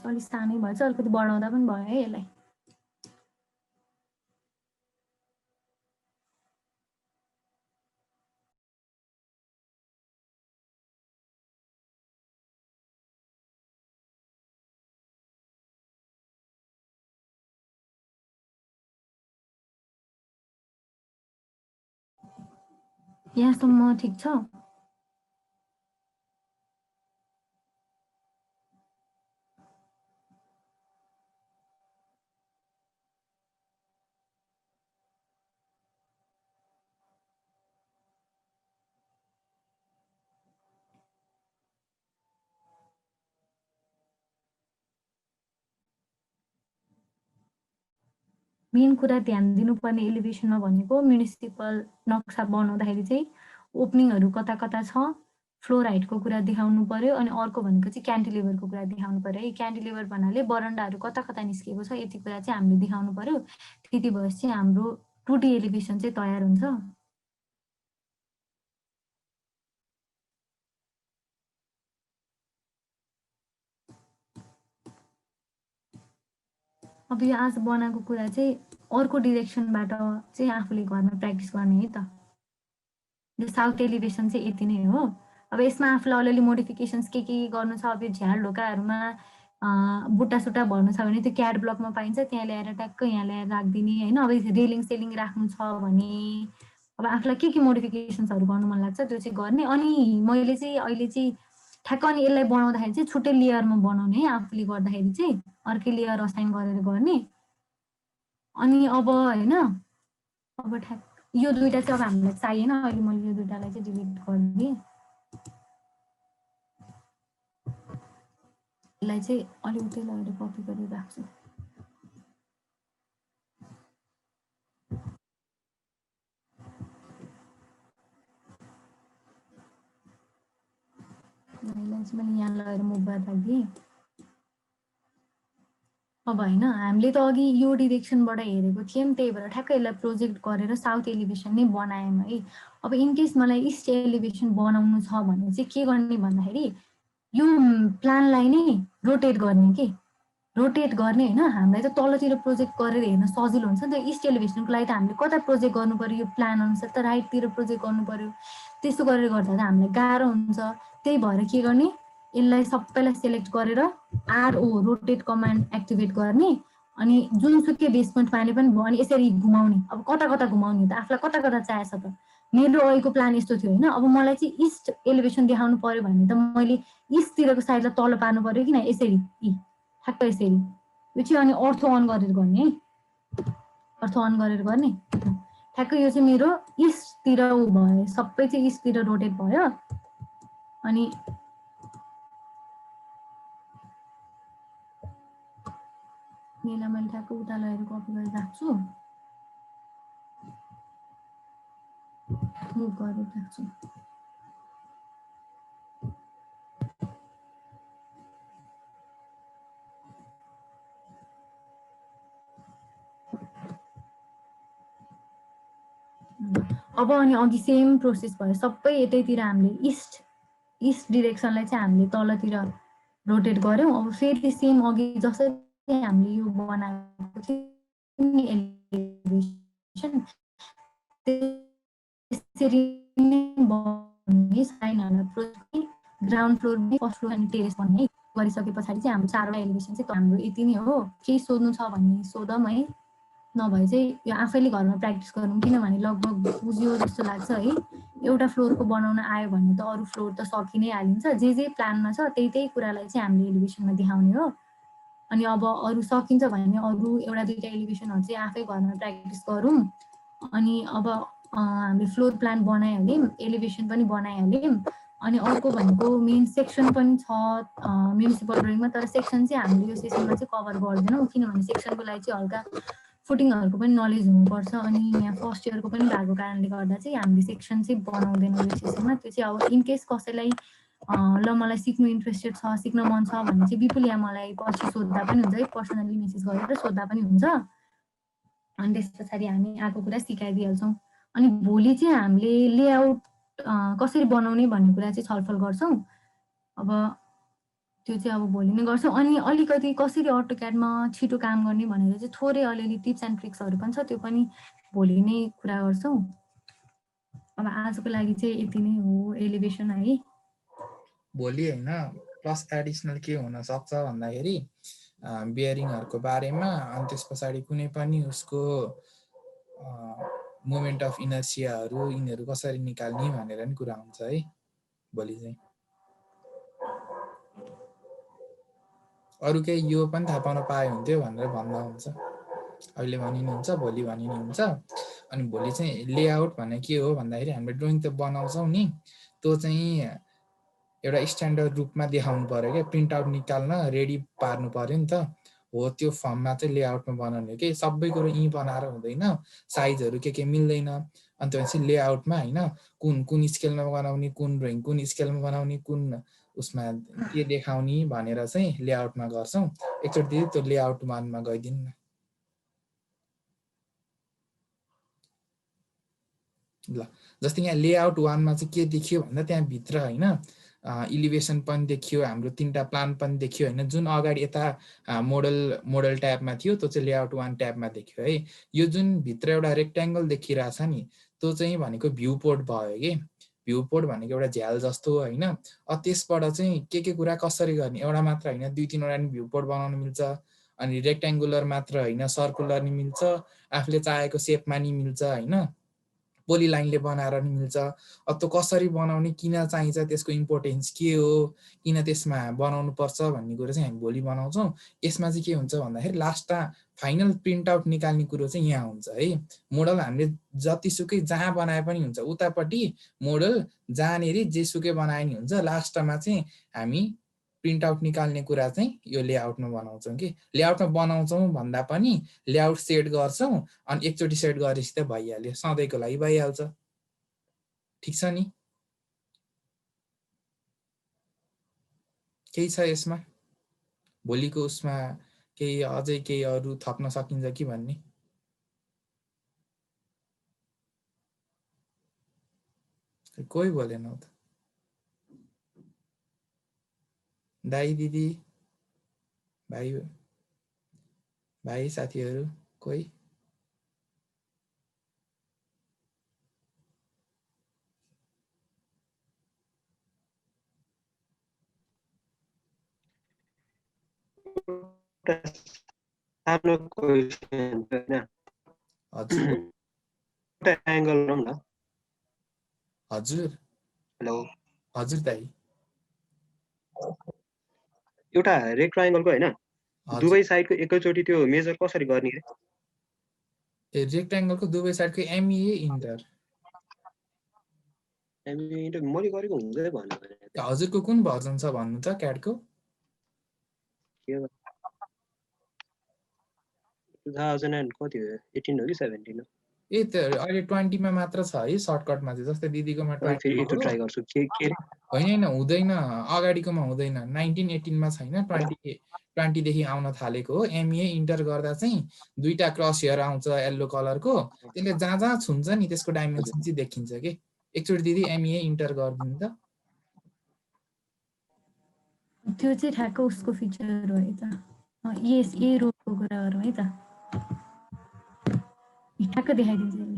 अलिक सानै भएछ, अलिकति बढाउँदा पनि भयो है यसलाई। यहाँसम्म ठिक छ? मेन कुरा ध्यान दिनुपर्ने एलिभेसनमा भनेको म्युनिसिपल नक्सा बनाउँदाखेरि चाहिँ ओपनिङहरू कता कता छ, फ्लोर हाइटको कुरा देखाउनु पर्यो। अनि अर्को भनेको चाहिँ क्यान्टिलिभरको कुरा देखाउनु पर्यो है। क्यान्टिलिभर भन्नाले बरन्डाहरू कता कता निस्किएको छ यति कुरा चाहिँ हामीले देखाउनु पर्यो। त्यति भएपछि चाहिँ हाम्रो 2D एलिभेसन चाहिँ तयार हुन्छ। अब यो आज बनाएको कुरा चाहिँ अर्को डिरेक्सनबाट चाहिँ आफूले घरमा प्र्याक्टिस गर्ने है त। यो साउथ एलिभेसन चाहिँ यति नै हो। अब यसमा आफूलाई अलिअलि मोडिफिकेसन्स के गर्नु छ। अब यो झ्याल ढोकाहरूमा बुट्टा सुट्टा भर्नु छ भने त्यो क्याड ब्लकमा पाइन्छ, त्यहाँ ल्याएर ट्याक्क यहाँ ल्याएर राखिदिने होइन। अब रेलिङ सेलिङ राख्नु छ भने अब आफूलाई के मोडिफिकेसन्सहरू गर्नु मन लाग्छ त्यो चाहिँ गर्ने। अनि मैले चाहिँ अहिले चाहिँ ठ्याक्क अनि यसलाई बनाउँदाखेरि चाहिँ छुट्टै लेयरमा बनाउने है आफूले गर्दाखेरि चाहिँ अर्कै लेयर असाइन गरेर गर्ने अनि अब हैन अब ठ्याक्क यो दुईटा चाहिँ अब हामीलाई चाहिएन अहिले मैले यो दुईटालाई चाहिँ डिलिट गरिदिएँ यसलाई चाहिँ अलि उतै लगेर कपी गरेर राख्छु यसलाई चाहिँ मैले यहाँ लगेर मुभ गरेर राखिदिएँ अब हैन हामीले त अघि यो डिरेक्सनबाट हेरेको थियौँ त्यही भएर ठ्याक्कै यसलाई प्रोजेक्ट गरेर साउथ एलिभेसन नै बनायौँ है अब इन केस मलाई इस्ट एलिभेसन बनाउनु छ भने चाहिँ के गर्ने भन्दाखेरि यो प्लानलाई नै रोटेट गर्ने के रोटेट गर्ने हैन हामीलाई त तलतिर प्रोजेक्ट गरेर हेर्न सजिलो हुन्छ नि त इस्ट एलिभेसनको लागि त हामीले कता प्रोजेक्ट गर्नु पर्यो यो प्लान अनुसार त राइटतिर प्रोजेक्ट गर्नु पर्यो त्यस्तो गरेर गर्दा त हामीलाई गाह्रो हुन्छ त्यही भएर के गर्ने यसलाई सबैलाई सेलेक्ट गरेर आरओ रोटेट कमान्ड एक्टिभेट गर्ने अनि जुनसुकै बेसमेन्ट पानी पनि भयो अनि यसरी घुमाउने अब कता कता घुमाउने त आफूलाई कता कता चाहिएछ त मेरो अहिलेको प्लान यस्तो थियो हैन अब मलाई चाहिँ इस्ट एलिभेसन देखाउनु पर्यो भने त मैले इस्टतिरको साइडलाई तल पार्नु पर्यो किन यसरी ठ्याक्क यसरी यो चाहिँ अनि अर्थो अन गरेर गर्ने है अर्थो अन गरेर गर्ने ठ्याक्क यो चाहिँ मेरो इस्टतिर भयो सबै चाहिँ इस्टतिर रोटेट भयो अनि यसलाई मैले ठ्याक्क उता लगेर कपी गरेर राख्छु मुभ गरेर राख्छु अब अनि अघि सेम प्रोसेस भयो सबै यतैतिर हामीले इस्ट डिरेक्सनलाई चाहिँ हामीले तलतिर रोटेट गर्यौं अब फेरि सेम अघि जसरी हामीले यो बनाएको थियो नि एलिभेसन त्यसरी नै भन्ने साइनहरुलाई project ground floor first floor अनि टेरेस भन्ने गरिसके पछाडी चाहिँ हाम्रो चारवटा एलिभेसन चाहिँ हाम्रो यति नै हो केही सोध्नु छ भने सोधौँ है नभए चाहिँ यो आफैले घरमा प्र्याक्टिस गरौँ किनभने लगभग बुझ्यो जस्तो लाग्छ है एउटा फ्लोरको बनाउन आयो भने त अरू फ्लोर त सकि नै हालिन्छ जे प्लानमा छ त्यही कुरालाई चाहिँ हामीले एलिभेसनमा देखाउने हो अनि अब अरू सकिन्छ भने अरू एउटा दुईटा एलिभेसनहरु चाहिँ आफै घरमा प्र्याक्टिस गरौँ अनि अब हामीले फ्लोर प्लान बनाइहाल्यौँ एलिभेसन पनि बनाइहाल्यौँ अनि अर्को भनेको मेन सेक्सन पनि छ म्युनिसिपल ड्रइङमा तर सेक्सन चाहिँ हामीले यो सेसनमा चाहिँ कभर गर्दैनौँ किनभने सेक्सनको लागि चाहिँ हल्का फुटिङहरुको पनि नलेज हुनुपर्छ अनि यहाँ फर्स्ट इयरको पनि भएको कारणले गर्दा चाहिँ हामीले सेक्सन चाहिँ बनाउँदैनौँ यो सेसनमा त्यो चाहिँ अब इन केस कसैलाई ल मलाई सिक्नु इन्ट्रेस्टेड छ सिक्न मन छ भने चाहिँ विपुल यहाँ मलाई पछि सोध्दा पनि हुन्छ है पर्सनली मेसेज गरेर सोध्दा पनि हुन्छ अनि त्यस पछाडि हामी आएको कुरा सिकाइदिइहाल्छौँ अनि भोलि चाहिँ हामीले लेआउट कसरी बनाउने भन्ने कुरा चाहिँ छलफल गर्छौँ अब त्यो चाहिँ अब भोलि नै गर्छौँ अनि अलिकति कसरी अटोक्याडमा छिटो काम गर्ने भनेर चाहिँ थोरै अलिअलि टिप्स एन्ड ट्रिक्सहरू पनि छ त्यो पनि भोलि नै कुरा गर्छौँ अब आजको लागि चाहिँ यति नै हो एलिभेसन है भोलि हैन प्लस एडिसनल के हुन सक्छ भन्दाखेरि बियरिङहरुको बारेमा अनि त्यस पछाडी कुनै पनि उसको मोमेन्ट अफ इनर्सियाहरु यिनीहरु कसरी निकाल्ने भनेर नि कुरा हुन्छ है भोलि चाहिँ अरु केही यो पनि थाहा पाउन पाए हुन्थ्यो भनेर भन्दा हुन्छ अहिले भनिनुहुन्छ भोलि भनिनुहुन्छ अनि भोलि चाहिँ लेआउट भन्ने के हो भन्दाखेरि हामीले ड्रइङ त बनाउँछौं नि त्यो चाहिँ एउटा स्ट्यान्डर्ड रूपमा देखाउनु पर्यो के प्रिन्ट आउट निकाल्न रेडी पार्नु पर्यो नि त हो त्यो फर्ममा चाहिँ लेआउटमा बनाउने के सबै कुरो यही बनाएर हुँदैन साइजहरु के मिल्दैन अनि त्यसपछि लेआउटमा हैन कुन स्केलमा बनाउने कुन ड्रइङ कुन स्केलमा बनाउने कुन उसमा के देखाउने भनेर चाहिँ लेआउटमा गर्छौं एकचोटि त्यो लेआउट वानमा गइदिनु न ल जस्तै यहाँ लेआउट वानमा चाहिँ के देखियो भन्दा त्यहाँ भित्र हैन इलिभेसन पनि देखियो हाम्रो तीनटा प्लान पनि देखियो हैन जुन अगाडि यता मोडल ट्याबमा थियो त्यो चाहिँ लेआउट वान ट्याबमा देखियो है यो जुन भित्र एउटा रेक्ट्याङ्गल देखिरहेछ नि त्यो चाहिँ भनेको भ्यू पोर्ट भयो के भ्यू पोर्ट भनेको एउटा झ्याल जस्तो हैन त्यसबाट चाहिँ के कुरा कसरी गर्ने एउटा मात्र हैन दुई तीनवटा नि भ्यू पोर्ट बनाउन मिल्छ अनि रेक्ट्याङ्गुलर मात्र हैन सर्कुलर नि मिल्छ आफूले चाहेको शेपमा नि मिल्छ हैन पोली लाइनले बनाएर नि मिल्छ। अब त्यो कसरी बनाउने, किन चाहिन्छ, त्यसको इम्पोर्टेन्स के हो, किन त्यसमा बनाउनु पर्छ भन्ने कुरो चाहिँ हामी भोलि बनाउँछौँ। यसमा चाहिँ के हुन्छ भन्दाखेरि लास्टमा फाइनल प्रिन्ट आउट निकाल्ने कुरो चाहिँ यहाँ हुन्छ है। मोडल हामीले जतिसुकै जहाँ बनाए पनि हुन्छ, उतापट्टि मोडल जहाँनिर जेसुकै बनाए नि हुन्छ, लास्टमा चाहिँ हामी प्रिन्ट आउट निकाल्ने कुरा चाहिँ यो लेआउटमा बनाउँछौँ कि लेआउटमा बनाउँछौँ भन्दा पनि लेआउट सेट गर्छौँ अनि एकचोटि सेट गरेपछि त भइहाल्यो, सधैँको लागि भइहाल्छ। ठिक छ नि? केही छ यसमा? भोलिको उसमा केही अझै केही अरू थप्न सकिन्छ कि भन्ने? कोही बोलेन त। दाइ दिदी भाइ साथीहरू कोही? सानो क्वेसन हैन, हजुर एउटा एंगल गरौँ न। हजुर हेलो, हजुर दाइ। एउटा रेक्टाङ्गलको हैन, हजुर दुवै साइडको एकैचोटी त्यो मेजर कसरी गर्ने रे? ए रेक्ट्याङ्गलको दुवै साइडको एमईए इन्टर। मैले गरेको हुँदै भन्नु भने हजुरको कुन भर्जन छ भन्नु त क्याडको? 2000 and कति हो, 18 हो कि 17 हो? ए त अहिले 20 मा मात्र छ है सर्टकटमा चाहिँ, जस्तै दिदीकोमा अनि 20 फेरि एकचोटि ट्राई गर्छु के होइन हुँदैन, अगाडिकोमा हुँदैन, 19 18 मा छैन, 20 देखि आउन थालेको हो। एमए इन्टर गर्दा चाहिँ दुईटा क्रस हेयर आउँछ येल्लो कलरको, त्यसले जहाँ जहाँ छुन्छ नि त्यसको डाइमेन्सन चाहिँ देखिन्छ कि। एकचोटि दिदी एमए इन्टर गरिदिनु त। त्यो चाहिँ ठ्याक्क उसको फिचर हो है त। यही रोडको कुरा गरौँ है त। ठ्याक्क देखाइदिन्छ यसले।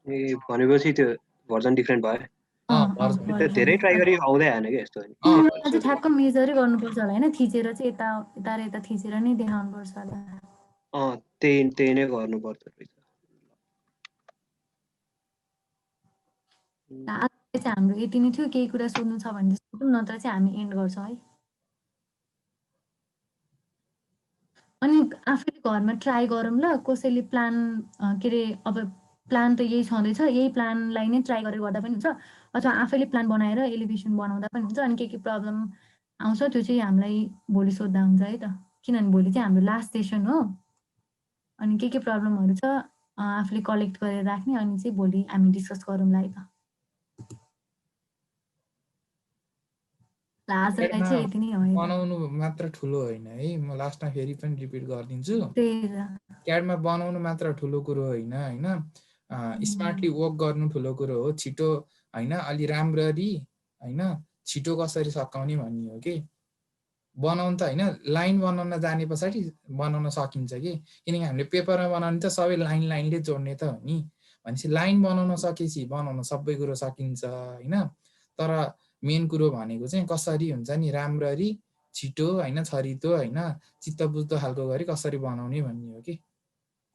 ए भनेपछि त्यो भर्जन डिफरेन्ट भयो। भर्जन धेरै ट्राई गरी आउँदै आएन कि यस्तो। तिमीलाई चाहिँ ठ्याक्क मेजरै गर्नुपर्छ होला होइन, थिचेर चाहिँ यता र यता थिचेर नै देखाउनुपर्छ होला। त्यही नै गर्नुपर्छ रहेछ। आज चाहिँ हाम्रो यति नै थियो, केही कुरा सोध्नु छ भने सोधौँ, नत्र चाहिँ हामी एन्ड गर्छौँ है। अनि आफैले घरमा ट्राई गरौँ ल, कसैले प्लान के अरे अब प्लान त यही छँदैछ, यही प्लानलाई नै ट्राई गरेर गर्दा पनि हुन्छ, अथवा आफैले प्लान बनाएर एलिभेसन बनाउँदा पनि हुन्छ। अनि के प्रब्लम आउँछ त्यो चाहिँ हामीलाई भोलि सोद्धा हुन्छ है त, किनभने भोलि चाहिँ हाम्रो लास्ट सेसन हो। अनि के प्रब्लमहरू छ आफूले कलेक्ट गरेर राख्ने, अनि चाहिँ भोलि हामी डिस्कस गरौँला है त। आजलाई चाहिँ यति नै हो। बनाउनु मात्र ठुलो होइन है, म लास्टमा फेरि पनि रिपिट गरिदिन्छु। क्याडमा बनाउनु मात्र ठुलो कुरो होइन, होइन स्मार्टली वर्क गर्नु ठुलो कुरो हो। छिटो होइन, अलि राम्ररी होइन छिटो कसरी सकाउने भन्ने हो कि। बनाउनु त होइन, लाइन बनाउन जाने पछाडि बनाउन सकिन्छ कि, किनकि हामीले पेपरमा बनाउने त सबै लाइनले जोड्ने त हो नि। भनेपछि लाइन बनाउन सकेपछि बनाउन सबै कुरो सकिन्छ होइन। तर मेन कुरो भनेको चाहिँ कसरी हुन्छ नि, राम्ररी छिटो होइन, छरितो होइन, चित्त बुझ्दो खालको गरी कसरी बनाउने भन्ने हो कि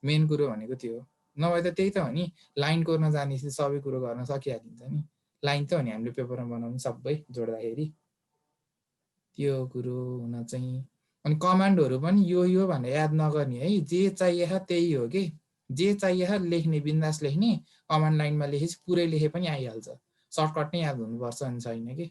मेन कुरो भनेको त्यो हो। नभए त त्यही त हो नि, लाइन कोर्न जानेपछि सबै कुरो गर्न सकिहालिन्छ नि। लाइन त हो नि हामीले पेपरमा बनाउने सबै जोड्दाखेरि, त्यो कुरो हुन चाहिँ। अनि कमान्डहरू पनि यो भनेर याद नगर्ने है, जे चाहिए त्यही हो कि। जे चाहिए लेख्ने, बिन्दास लेख्ने, कमान्ड लाइनमा लेखेपछि पुरै लेखे पनि आइहाल्छ। सर्टकट नै याद हुनुपर्छ अनि छैन कि।